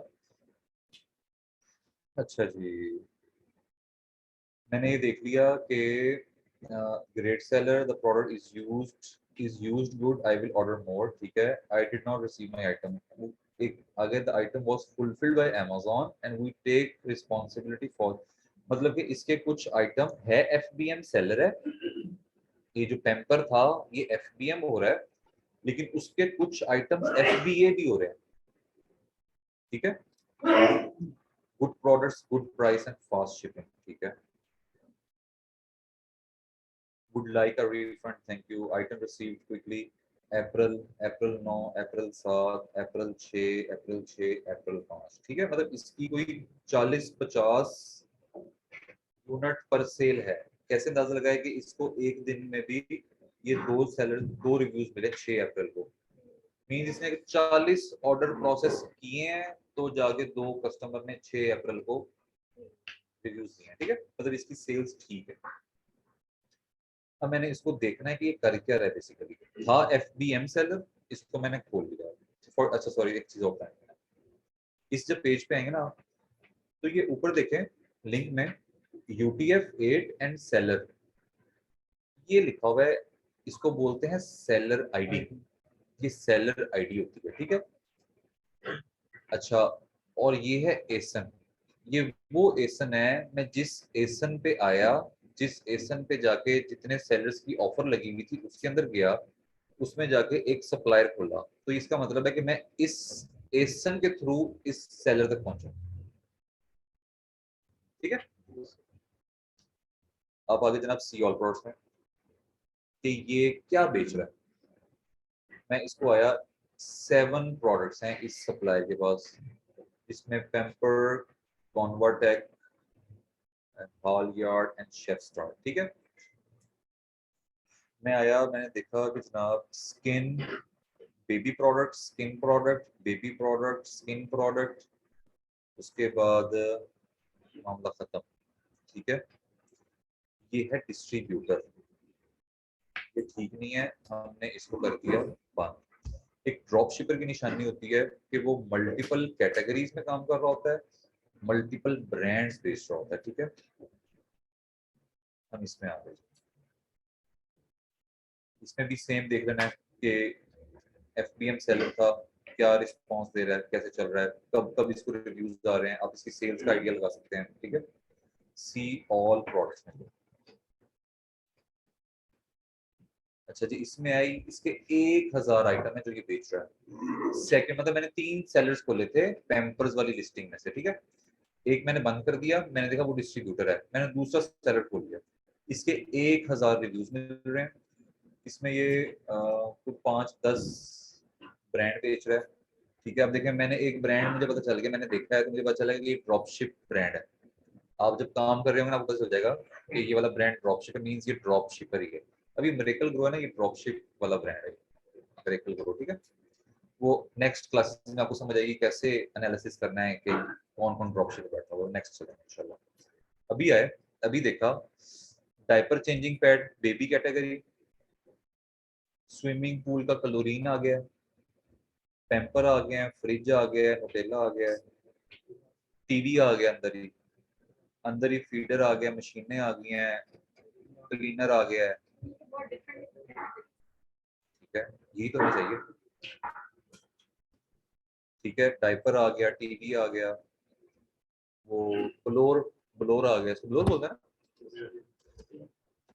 अच्छा जी, मैंने ये देख लिया कि great seller, the product is used good, I will order more, ठीक है। I did not receive my item, एक आगे, the item was fulfilled by Amazon and we take responsibility for, मतलब कि इसके कुछ आइटम है FBM सेलर है, ये जो पेम्पर था ये FBM हो रहा है, लेकिन उसके कुछ आइटम्स FBA भी हो रहे हैं, ठीक है। Good products, good price and fast shipping, ठीक है। would like a refund, thank you, item received quickly, अप्रैल 9, अप्रैल 7, अप्रैल 6, अप्रैल 6, अप्रैल 5, ठीक है। मतलब इसकी कोई 40-50 यूनिट पर सेल है। कैसे अंदाजा लगाए कि इसको एक दिन में भी ये 2 रिव्यूज मिले 6 अप्रैल को, मीन इसने 40 ऑर्डर प्रोसेस किए हैं, तो जाके 2 कस्टमर ने 6 अप्रैल को रिव्यूज दिए हैं, ठीक है। मतलब इसकी सेल्स ठीक है। अब मैंने इसको देखना है कि ये कर क्या रहा है, बेसिकली था FBM सेलर, इसको मैंने खोल लिया। अच्छा सॉरी, एक चीज और है, इस जब पेज पे आएंगे ना, तो ये ऊपर देखें लिंक में UTF-8 एंड सेलर, ये लिखा हुआ है, इसको बोलते हैं सेलर आईडी, ये सेलर आईडी होती है, ठीक है। अच्छा, और ये है एसन। ये वो एसन है, मैं जिस एसन पे आया, जिस एसन पे जाके जितने सेलर्स की ऑफर लगी हुई थी उसके अंदर गया, उसमें जाके एक सप्लायर खोला, तो इसका मतलब है कि मैं इस एसन के थ्रू इस सेलर तक पहुंचा। ठीक है, आप आगे जनाब सी ऑल प्रोडक्ट्स में कि ये क्या बेच रहा है। मैं इसको आया 7 प्रोडक्ट्स हैं इस सप्लायर के पास, इसमें Pamper, Convatec, Halyard and chef star. ठीक है, मैं आया, मैंने देखा कि जनाब skin, baby product, skin product, baby product, skin product, उसके बाद मामला खत्म। ठीक है, ये है डिस्ट्रीब्यूटर, ये ठीक नहीं है, हमने इसको कर दिया बंद। एक ड्रॉप शिपर की निशानी होती है कि वो मल्टीपल कैटेगरीज में काम कर रहा होता है, मल्टीपल ब्रांड्स बेच रहा होता है। ठीक है, हम इसमें आ गए, इसमें भी सेम देख लेना है कि एफबीएम सेलर का क्या रिस्पॉन्स दे रहा है, कैसे चल रहा है, कब कब इसको रिव्यूज आ रहे हैं, आप इसकी सेल्स का आइडिया लगा सकते हैं। ठीक है, सी ऑल प्रोडक्ट्स में। अच्छा जी, इसमें आई, इसके 1000 आइटम है जो ये बेच रहा है। सेकंड मतलब मैंने 3 सेलर्स खोले थे पैम्पर्स वाली लिस्टिंग में से। ठीक है, एक मैंने बंद कर दिया, मैंने देखा वो डिस्ट्रीब्यूटर है, मैंने दूसरा सेलर खोल लिया, इसके 1000 रिव्यूज मिल रहे हैं। इसमें ये कुछ 5-10 ब्रांड बेच रहा है। ठीक है, अब देखें, मैंने एक ब्रांड मुझे पता चल गया, मैंने देखा है तो मुझे पता चला कि ये ड्रॉप शिप ब्रांड है। आप जब काम कर रहे होंगे ना, आपको पता चल जाएगा कि ये वाला ब्रांड ड्रॉप शिप मींस ये ड्रॉप शिपर ही है। अभी मिरेकल ग्रो है ना, ये ड्रॉप शिप वाला ब्रांड है मिरेकल ग्रो। ठीक है, वो नेक्स्ट क्लासेस में आपको समझ आएगी कैसे एनालिसिस करना है कि कौन कौन ड्रॉप शिप बैठा हुआ है। नेक्स्ट चलेंगे इंशाल्लाह। अभी आए, अभी देखा diaper changing pad baby category, swimming pool का क्लोरीन आ गया, पैम्पर आ गया, फ्रिज आ गया, नुटेला आ गया, टीवी आ गया, अंदर ही फीडर आ गया, मशीनें आ गई हैं, क्लीनर आ गया है। बहुत डिफरेंट है। ठीक है, यही तो हमें चाहिए। ठीक है, डायपर आ गया, टीवी आ गया, वो ब्लोर, ब्लोर आ गया, इसको ब्लोर बोलते हैं ना,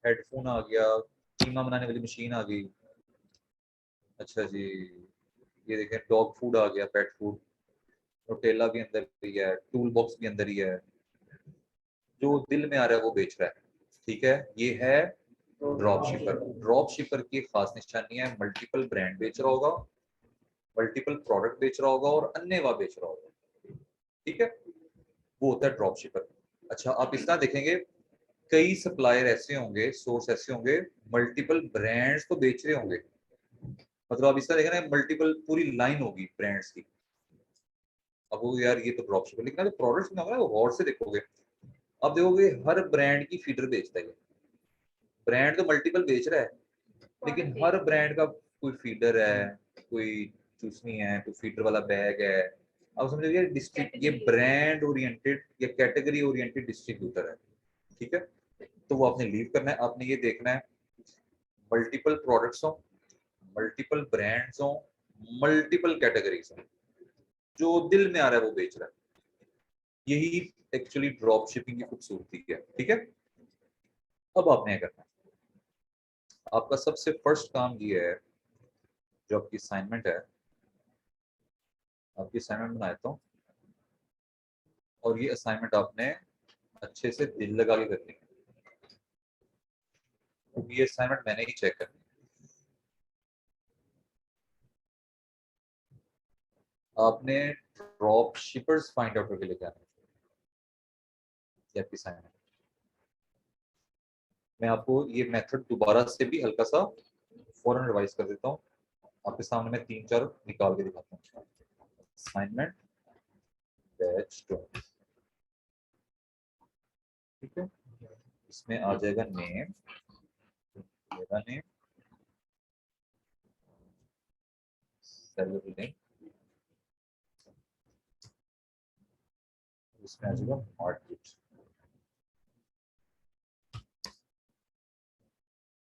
हेडफोन आ गया, कीमा बनाने वाली मशीन आ गई। अच्छा जी, ये देखें डॉग फूड आ गया, पेट फूड, नुटेला भी अंदर ही है, टूल बॉक्स भी अंदर ही है, जो दिल में आ रहा है वो बेच रहा है। ठीक है, ये है ड्रॉप शिपर। ड्रॉप शिपर की खास निशानी है मल्टीपल ब्रांड बेच रहा होगा, मल्टीपल प्रोडक्ट बेच रहा होगा और अन्य वा बेच रहा होगा। ठीक है, वो होता है ड्रॉप शिपर। अच्छा, आप इस तरह देखेंगे कई सप्लायर ऐसे होंगे, सोर्स ऐसे होंगे, मल्टीपल ब्रांड्स तो बेच रहे होंगे, मतलब आप इस तरह देखें ना, मल्टीपल पूरी लाइन होगी ब्रांड्स की। अब वो यार ये तो ड्रॉप शिपर, लेकिन प्रोडक्ट्स में होगा ना, वो गौर से देखोगे, अब देखोगे हर ब्रांड की फीडर बेचता है। ब्रांड तो मल्टीपल बेच रहा है, लेकिन हर ब्रांड का कोई फीडर है, कोई चूसनी है, कोई फीडर वाला बैग है। अब समझो ये डिस्ट्रिक्ट, ये ब्रांड ओरिएंटेड या कैटेगरी ओरिएंटेड डिस्ट्रीब्यूटर है। ठीक है, तो वो आपने लीव करना है, आपने ये देखना है मल्टीपल प्रोडक्ट्स हो, मल्टीपल ब्रांड्स हो, मल्टीपल कैटेगरीज हो, जो दिल में आ रहा है वो बेच रहा है। यही एक्चुअली ड्रॉप शिपिंग की खूबसूरती है। ठीक है, अब आपने क्या करना है, आपका सबसे फर्स्ट काम ये है, जो आपकी असाइनमेंट है, आपकी असाइनमेंट बनाया था, और ये असाइनमेंट आपने अच्छे से दिल लगा के करनी है, क्योंकि ये असाइनमेंट मैंने ही चेक करनी है। आपने ड्रॉप शिपर्स फाइंड आउट करके लेके आना है, ये आपकी असाइनमेंट। मैं आपको ये मेथड दोबारा से भी हल्का सा फौरन रिवाइज कर देता हूँ, आपके सामने मैं 3-4 निकाल के दिखाता हूँ। असाइनमेंट बैच 2, ठीक है, इसमें आ जाएगा नेम, मेरा नेम, सेलर लिंक, इसमें आ जाएगा मार्केट।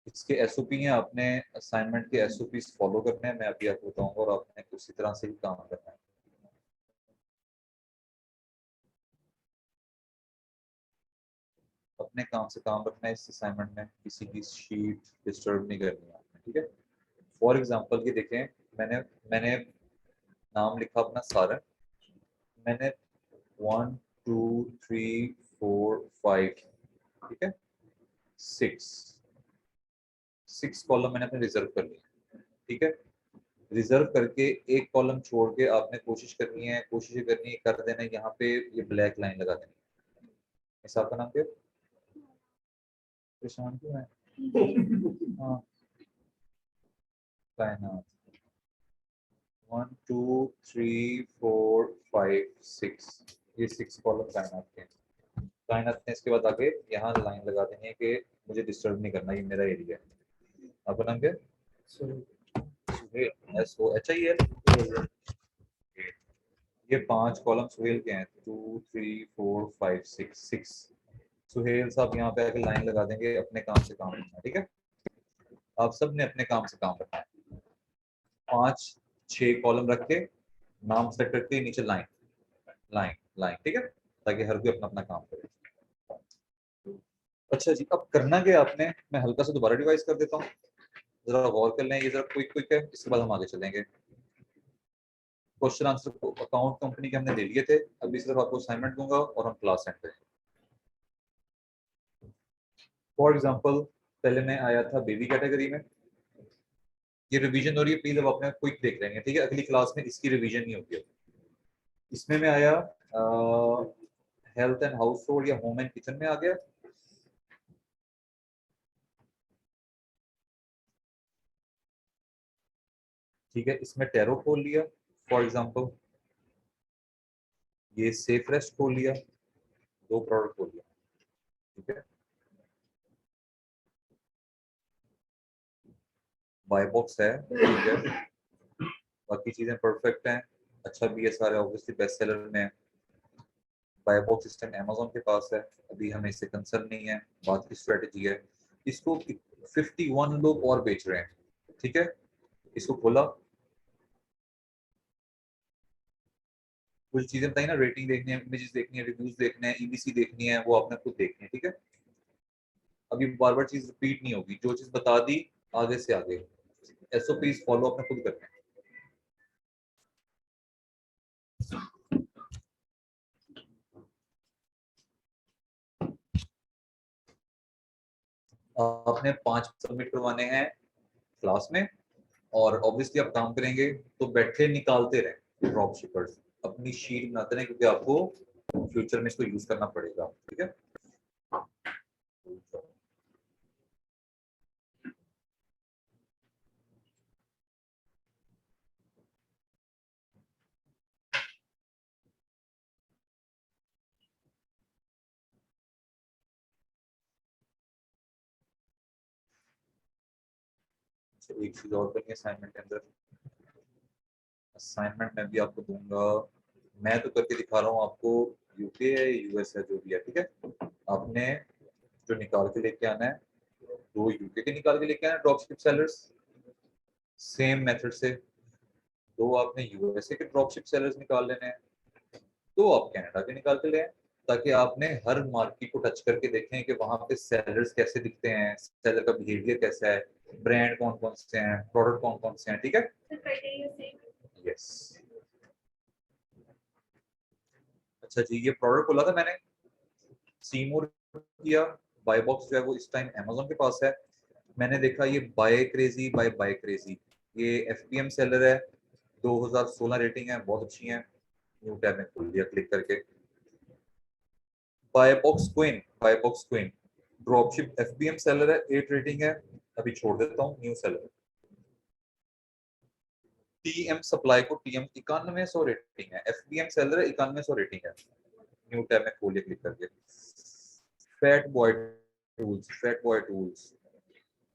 इसके एसओपी हैं, आपने असाइनमेंट के एसओपी फॉलो करने हैं, मैं अभी आपको बताऊंगा, और आपने उसी तरह से ही काम करना है। अपने काम से काम रखना है इस असाइनमेंट में, किसी की शीट डिस्टर्ब नहीं करनी है आपने, ठीक है। फॉर एग्जांपल ये देखें, मैंने मैंने नाम लिखा अपना सारन, मैंने 1 2 3 4 5, ठीक है, 6 कॉलम मैंने अपने रिजर्व कर लिए, ठीक है। रिजर्व करके एक कॉलम छोड़ के आपने कोशिश ये करनी है, कर देना है यहाँ पे ये ब्लैक लाइन लगा देनी है। इस आपका नाम क्या है? परेशान क्यों है? हाँ, कायनात 1 2 3 4 5 6, ये 6 कॉलम कायनात के हैं। कायनात ने इसके बाद आगे यहाँ लाइन लगा देनी है कि मुझे डिस्टर्ब नहीं करना, ये मेरा एरिया है। आपका नाम क्या है? सुहेल, SOHIL। ये 5 कॉलम सुहेल के हैं, 2 3 4 5 6। सुहेल साहब यहाँ पे आके लाइन लगा देंगे, अपने काम से काम रखना है, ठीक है। आप सब ने अपने काम से काम रखना है। 5 6 कॉलम रख के नाम सेट करके नीचे लाइन लाइन लाइन, ठीक है, ताकि हर कोई अपना अपना काम करे। अच्छा जी, अब करना क्या आपने, मैं हल्का सा दोबारा रिवाइज कर देता हूँ, जरा गौर कर लें, ये जरा क्विक क्विक है, इसके बाद हम आगे चलेंगे। क्वेश्चन आंसर अकाउंट कंपनी के हमने ले लिए थे, अभी सिर्फ आपको असाइनमेंट दूंगा और हम क्लास एंड करेंगे। फॉर एग्जांपल पहले मैं आया था बेबी कैटेगरी में, ये रिवीजन हो रही है, प्लीज अब अपने क्विक देख लेंगे, ठीक है, अगली क्लास में इसकी रिवीजन नहीं होगी। इसमें मैं आया हेल्थ एंड हाउस होल्ड या होम एंड किचन में आ गया। ठीक है, इसमें टैरो खोल लिया, फॉर एग्जांपल ये सेफ रेस्ट खोल लिया, 2 प्रोडक्ट खोल लिया, ठीक है। बाय बॉक्स है, ठीक है, बाकी चीजें परफेक्ट हैं, अच्छा भी है, सारे ऑब्वियसली बेस्ट सेलर में है। बाय बॉक्स सिस्टम अमेज़न के पास है, अभी हमें इससे कंसर्न नहीं है, बात की स्ट्रेटजी है। इसको 51 लोग और बेच रहे हैं, ठीक है। इसको खोला, कुछ चीजें बताई ना, रेटिंग देखनी है, इमेजेस देखनी है, रिव्यूज देखने हैं, EBC देखनी है, वो आपने खुद देखनी है, ठीक है। अभी बार बार चीज रिपीट नहीं होगी, जो चीज बता दी आगे से आगे SOPs फॉलो अपने खुद करने हैं। आपने 5 सबमिट करवाने हैं क्लास में, और ऑब्वियसली आप काम करेंगे तो बैठे निकालते रहे ड्रॉप शिपर्स, अपनी शीट बनाते रहे, क्योंकि आपको फ्यूचर में इसको यूज करना पड़ेगा, ठीक है। एक चीज और करनी है असाइनमेंट के अंदर, असाइनमेंट में भी आपको दूंगा, मैं तो करके दिखा रहा हूँ आपको, यूके है US है जो भी है, ठीक है। आपने जो निकाल के लेके आना है, 2 यूके के निकाल के लेके आना है ड्रॉपशिप सेलर्स, सेम मेथड से 2 आपने USA के ड्रॉपशिप सेलर्स निकाल लेने हैं, 2 आप कनाडा के निकाल के ले आए, ताकि आपने हर मार्केट को टच करके देखें कि वहां पे सेलर्स कैसे दिखते हैं, सेलर का बिहेवियर कैसा है, ब्रांड कौन कौन से हैं, प्रोडक्ट कौन कौन से हैं, ठीक है। Criteria same. यस, अच्छा जी, ये प्रोडक्ट खोला था मैंने, सीमोर किया, बाय बॉक्स जो है वो इस टाइम अमेज़न के पास है। मैंने देखा ये बाय क्रेजी, ये FBM सेलर है, 2016 रेटिंग है, बहुत अच्छी है, न्यू टैब में खोल दिया क्लिक करके। Buy box queen dropship FBM seller है, 8 रेटिंग है, अभी छोड़ देता हूँ, न्यू सेलर। TM सप्लाई को TM 9100 रेटिंग है, FBM सेलर है, 9100 रेटिंग है, न्यू टैब में खोलिए क्लिक करके। फैट बॉय टूल्स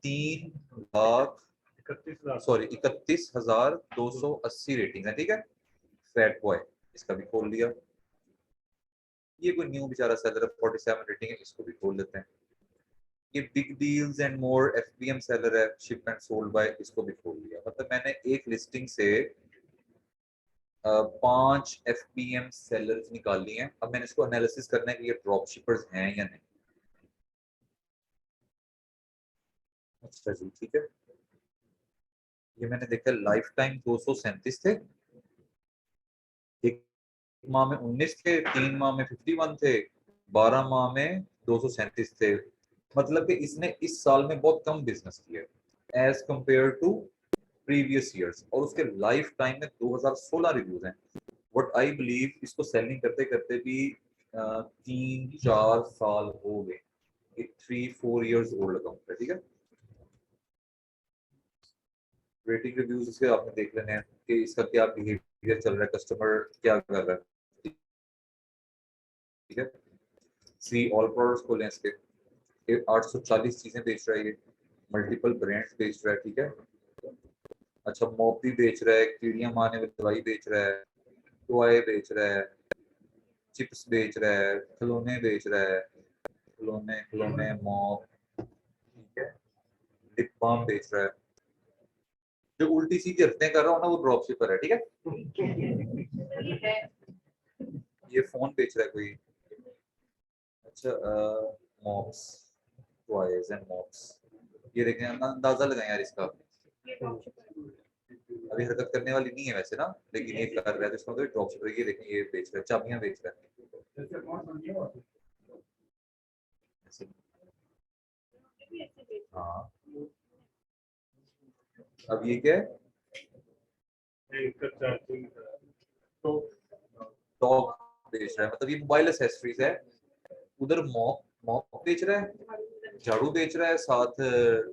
31,280 रेटिंग है, ठीक है। फैट बॉय, इसका भी खोल लिया, ये कोई न्यू बेचारा सेलर है, 47 रेटिंग है, इसको भी खोल लेते हैं। ये big deals and more FBM seller है, शिप एंड सोल्ड बाय, इसको भी खोल लिया। मतलब मैंने एक लिस्टिंग से 5 FBM सेलर्स निकाल लिए हैं। अब मैंने इसको एनालिसिस करना है कि ये ड्रॉप शिपर्स हैं या नहीं। अच्छा जी, ठीक है। ये मैंने देखा लाइफ टाइम 237 थे, एक माह में 19 थे, 3 माह में 51 थे, 12 माह में 237 थे। मतलब कि इसने इस साल में बहुत कम बिजनेस किया as compare to previous years, और उसके लाइफ टाइम में 2016 रिव्यूज हैं। व्हाट आई बिलीव इसको सेलिंग करते करते भी 3-4 साल हो गए, 3-4 years ओल्ड अकाउंट है, ठीक है। रेटिंग रिव्यूज इसके आपने देख लेने हैं कि इसका क्या बिहेवियर चल रहा है, कस्टमर क्या कर रहा है, ठीक है। सी ऑल प्रोडक्ट्स खोलें इसके, 840 चीजें बेच रहा है ये, मल्टीपल ब्रांड्स बेच रहा है, ठीक है। अच्छा, मॉप भी बेच रहा है, कीड़ियां मारने वाली दवाई बेच रहा है, टॉय बेच रहा है, चिप्स बेच रहा है, खिलौने बेच रहा है, खिलौने खिलौने मॉप, ठीक है। लिप बाम बेच रहा है। जो उल्टी सीधी हरकतें कर रहा हो ना, वो ड्रॉप शिपर है, ठीक है। ये फोन बेच रहा है कोई। अच्छा, मॉप्स, टॉयज एंड मॉप्स, ये देखें, अंदाजा लगाएं यार इसका। अभी हरकत करने वाली नहीं है वैसे ना, लेकिन ये कर रहा है तो इसका मतलब ड्रॉप शिपर। ये देखें, ये बेच रहा है, चाबियां बेच रहा है। ऐसे। हाँ, अब ये क्या है, डॉग बेच रहा है, मतलब ये मोबाइल एसेसरीज है। उधर मॉप मॉप बेच रहा है, झाड़ू बेच रहा है, साथ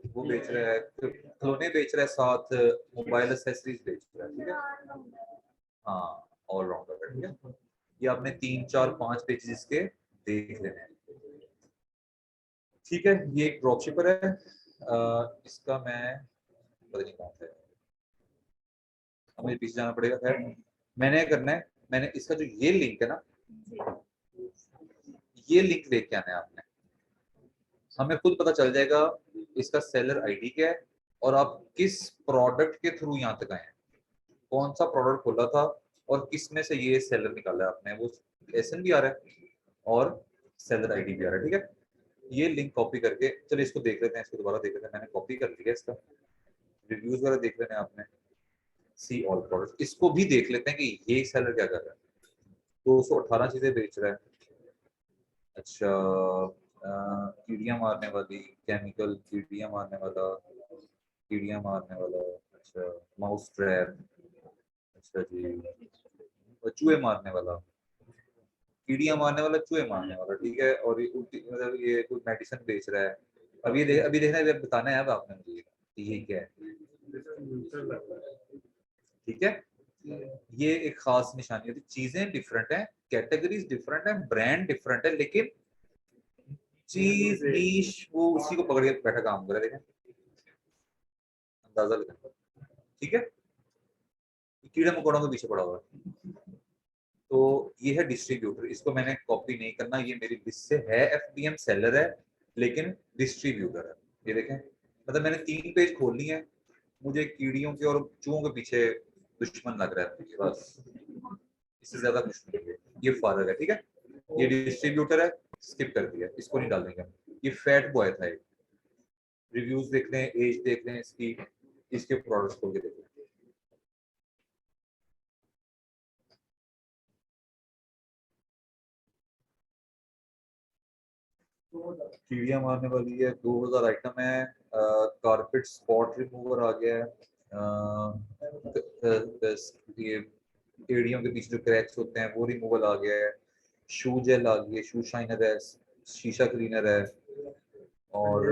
वो बेच रहा है, खिलौने बेच रहा है, साथ मोबाइल एसेसरीज बेच रहा है, ठीक है। हाँ, ऑलराउंडर है, ठीक है। ये आपने 3-4-5 पेजेस इसके देख लेने हैं, ठीक है। ये एक ड्रॉपशिपर है। इसका मैं पता नहीं कौन सा है, मुझे पीछे जाना पड़ेगा। खैर, मैंने क्या करना है, मैंने इसका जो ये लिंक है ना, ये लिंक लेके आना है आपने। हमें खुद पता चल जाएगा इसका सेलर आईडी क्या है और आप किस प्रोडक्ट के थ्रू यहाँ तक आए हैं, कौन सा प्रोडक्ट खोला था और किस में से ये सेलर निकाला है आपने। वो एसएन भी आ रहा है और सेलर आईडी भी आ रहा है, ठीक है। ये लिंक कॉपी करके, चलिए इसको देख लेते हैं, इसको दोबारा देख लेते हैं। मैंने कॉपी कर लिया इसका, रिव्यूज वगैरह देख लेते हैं आपने। सी ऑल प्रोडक्ट, इसको भी देख लेते हैं कि ये सेलर क्या कर रहा है। 218 चीजें बेच रहा है। अच्छा, कीड़ियां मारने वाली, केमिकल कीड़ियां मारने वाला, कीड़ियां मारने वाला, अच्छा माउस ट्रैप, अच्छा जी, और चूहे मारने वाला, कीड़ियां मारने वाला, चूहे मारने वाला, ठीक है। और ये उल्टी मतलब ये कोई मेडिसिन बेच रहा है। अब ये अभी देखना है, बताना है अब आपने मुझे कि ये क्या है, ठीक है। ये एक खास निशानी होती है, चीजें डिफरेंट है, कैटेगरीज डिफरेंट है, ब्रांड डिफरेंट है, लेकिन चीज नीश वो उसी को पकड़ के बैठा काम कर रहा है, देखें, अंदाजा लगा, ठीक है। कीड़े मकोड़ों के पीछे पड़ा हुआ है। तो ये है डिस्ट्रीब्यूटर, इसको मैंने कॉपी नहीं करना, ये मेरी लिस्ट से है। एफडीएम सेलर है लेकिन डिस्ट्रीब्यूटर है, ये देखें। मतलब मैंने 3 पेज खोल लिए हैं, मुझे कीड़ियों के और चूहों के पीछे दुश्मन लग रहा है बस, इससे ज्यादा कुछ नहीं है। ये फर्क है, ठीक है। ये डिस्ट्रीब्यूटर है, स्किप कर दिया, इसको नहीं डालेंगे हम। ये फैट बॉय था, रिव्यूज देख लें, एज देख लें इसकी, इसके प्रोडक्ट्स खोल के देख लें। कीड़ियां मारने वाली है, 2000 आइटम है। कारपेट स्पॉट रिमूवर आ गया है। ये एड़ियों के पीछे जो क्रैक्स होते हैं वो रिमूवल आ गया है। शू जेल आ गई है, शू शाइनर है, शीशा क्लीनर है, और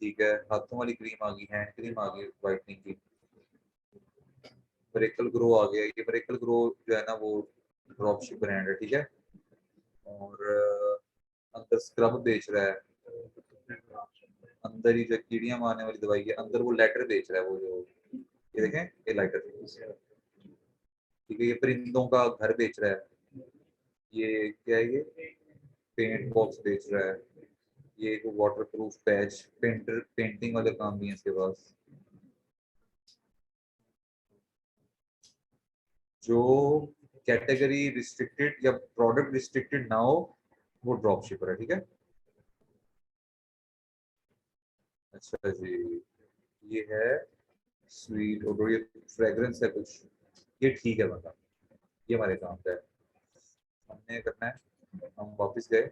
ठीक है, हाथों वाली क्रीम आ गई, हैंड क्रीम आ गई वाइटनिंग की। ब्रेकल ग्रो आ गया, ये ब्रेकल ग्रो जो है ना वो ड्रॉपशिप ब्रांड है, ठीक है। और अंदर स्क्रब बेच रहा है, अंदर ही जो कीड़ियां मारने वाली दवाई है, अंदर वो लेटर बेच रहा है, वो जो ये देखें, ये लाइटर, ठीक है। ये परिंदों का घर बेच रहा है। ये क्या है, ये पेंट बॉक्स बेच रहा है। ये एक water proof patch, painter painting वाले काम भी है इसके पास। जो कैटेगरी रिस्ट्रिक्टेड या प्रोडक्ट रिस्ट्रिक्टेड ना हो वो ड्रॉप शिपर है, ठीक है। अच्छा जी, ये है स्वीट और ये फ्रेग्रेंस है कुछ, ये ठीक है मतलब, ये हमारे काम का है। हमने करना है, हम वापस गए,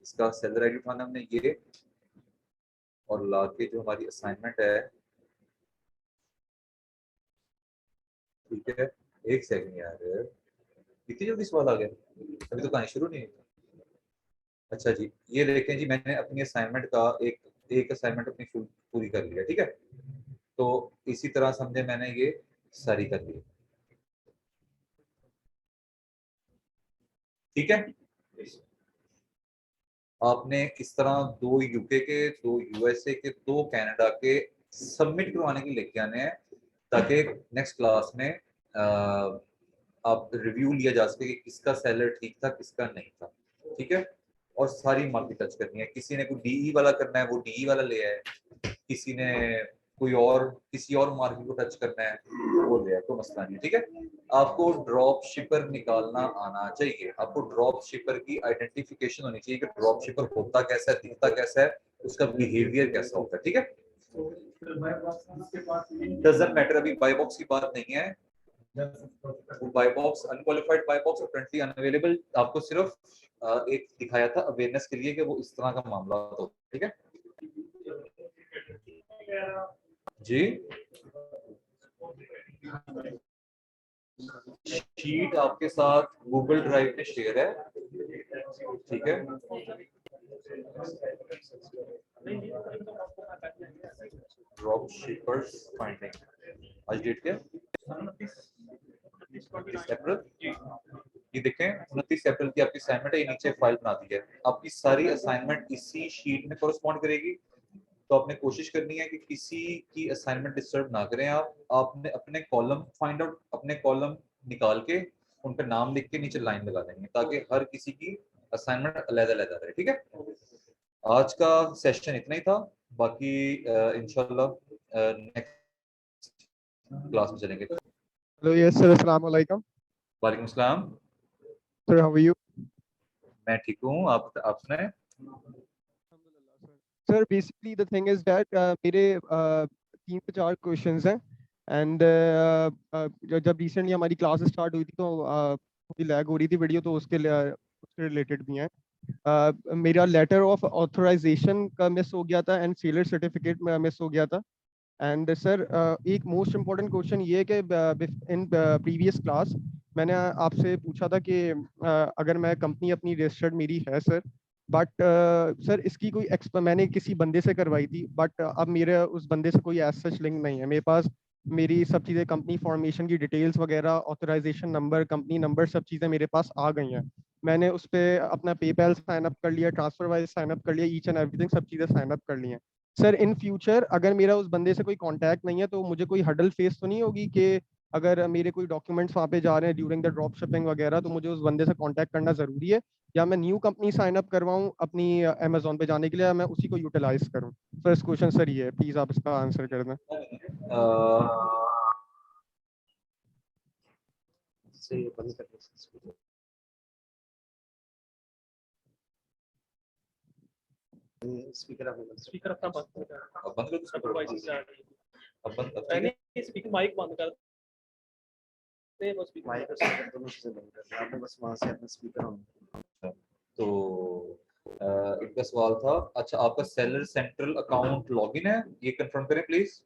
इसका सेलर आईडी उठाना हमने ये, और लाके जो हमारी असाइनमेंट है, ठीक है, एक सेकंड यार, इतनी जल्दी सवाल आ गया, अभी तो कहानी शुरू नहीं हुई। अच्छा जी, ये देखें जी, मैंने अपनी असाइनमेंट का एक एक असाइनमेंट अपनी पूरी कर लिया, ठीक है। तो इसी तरह समझे मैंने ये सारी कर ली, ठीक है। आपने इस तरह 2 यूके के, 2 यूएसए के, 2 कनाडा के सबमिट करवाने के लिए लेके आने हैं, ताकि नेक्स्ट क्लास में आप रिव्यू लिया जा सके कि किसका सेलर ठीक था, किसका नहीं था, ठीक है। और सारी मार्केट टच करनी है, किसी ने कोई डीई वाला करना है वो डीई वाला ले आए, किसी ने कोई और किसी और मार्केट को टच करना है वो ले आए, कोई मसला नहीं, ठीक है। आपको ड्रॉप शिपर निकालना आना चाहिए, आपको ड्रॉप शिपर की आइडेंटिफिकेशन होनी चाहिए कि ड्रॉप शिपर होता कैसा है, दिखता कैसा है, उसका बिहेवियर कैसा होता है, ठीक है। डजंट मैटर, अभी बाय बॉक्स की बात नहीं है, वो buy box unqualified buy box और करंटली अनअवेलेबल, आपको सिर्फ एक दिखाया था अवेयरनेस के लिए कि वो इस तरह का मामला हो, ठीक है जी। शीट आपके साथ गूगल ड्राइव में शेयर है, ठीक है। ड्रॉप शिपर्स फाइंडिंग, आज डेट क्या, 29 अप्रैल, ये देखें 29 अप्रैल की आपकी असाइनमेंट है, ये नीचे फाइल बना दी है, आपकी सारी असाइनमेंट इसी शीट में कोरस्पॉन्ड करेगी। तो आपने कोशिश करनी है कि किसी की असाइनमेंट डिस्टर्ब ना करें आप, आपने अपने कॉलम फाइंड आउट, अपने कॉलम निकाल के उन पर नाम लिख के नीचे लाइन लगा देंगे, ताकि हर किसी की असाइनमेंट अलग-अलग रहे, ठीक है। आज का सेशन इतना ही था, बाकी इंशाल्लाह नेक्स्ट क्लास में चलेंगे। Hello, yes, sir. Assalamu alaikum. वालेकुम सलाम, Sir, how are you? मैं ठीक हूँ, आप सुनाएं। Sir, basically the thing is that मेरे 3 से 4 क्वेश्चंस हैं एंड जब रिसेंटली हमारी क्लास स्टार्ट हुई थी तो थोड़ी लैग हो रही थी वीडियो, तो उसके रिलेटेड भी हैं। मेरा लेटर ऑफ ऑथराइजेशन का मिस हो गया था एंड सेलर सर्टिफिकेट में मिस हो गया था। एंड सर एक मोस्ट इम्पॉर्टेंट क्वेश्चन ये है कि इन प्रीवियस क्लास मैंने आपसे पूछा था कि अगर मैं कंपनी अपनी रजिस्टर्ड मेरी है सर, बट सर इसकी कोई मैंने किसी बंदे से करवाई थी, बट अब मेरे उस बंदे से कोई एज सच लिंक नहीं है मेरे पास। मेरी सब चीज़ें, कंपनी फॉर्मेशन की डिटेल्स वगैरह, ऑथराइजेशन नंबर, कंपनी नंबर, सब चीज़ें मेरे पास आ गई हैं। मैंने उस पर अपना पेपैल साइन अप कर लिया, ट्रांसफर वाइज साइन अप कर लिया, ईच एंड एवरीथिंग सब चीज़ें साइन अप कर ली हैं। सर इन फ्यूचर अगर मेरा उस बंदे से कोई कांटेक्ट नहीं है तो मुझे कोई हडल फेस तो नहीं होगी कि अगर मेरे कोई डॉक्यूमेंट्स वहाँ पे जा रहे हैं ड्यूरिंग द ड्रॉप शिपिंग वगैरह, तो मुझे उस बंदे से कांटेक्ट करना ज़रूरी है, या मैं न्यू कंपनी साइन अप करवाऊँ अपनी अमेजोन पे जाने के लिए, या मैं उसी को यूटिलाइज करूँ? फर्स्ट क्वेश्चन सर ये है, प्लीज़ आप इसका आंसर कर दें। स्पीकर अपना बंद कर, अब बंद कर दो सब वॉइस जा रही है। अब बंद, अब ठीक है। मैंने स्पीकर माइक बंद कर दे, बस स्पीकर माइक और स्पीकर दोनों चीजें बंद कर दें, आपने बस वहां से अपना स्पीकर ऑन। तो इनका सवाल था, अच्छा आपका सेलर सेंट्रल अकाउंट लॉगिन है, ये कंफर्म करें प्लीज।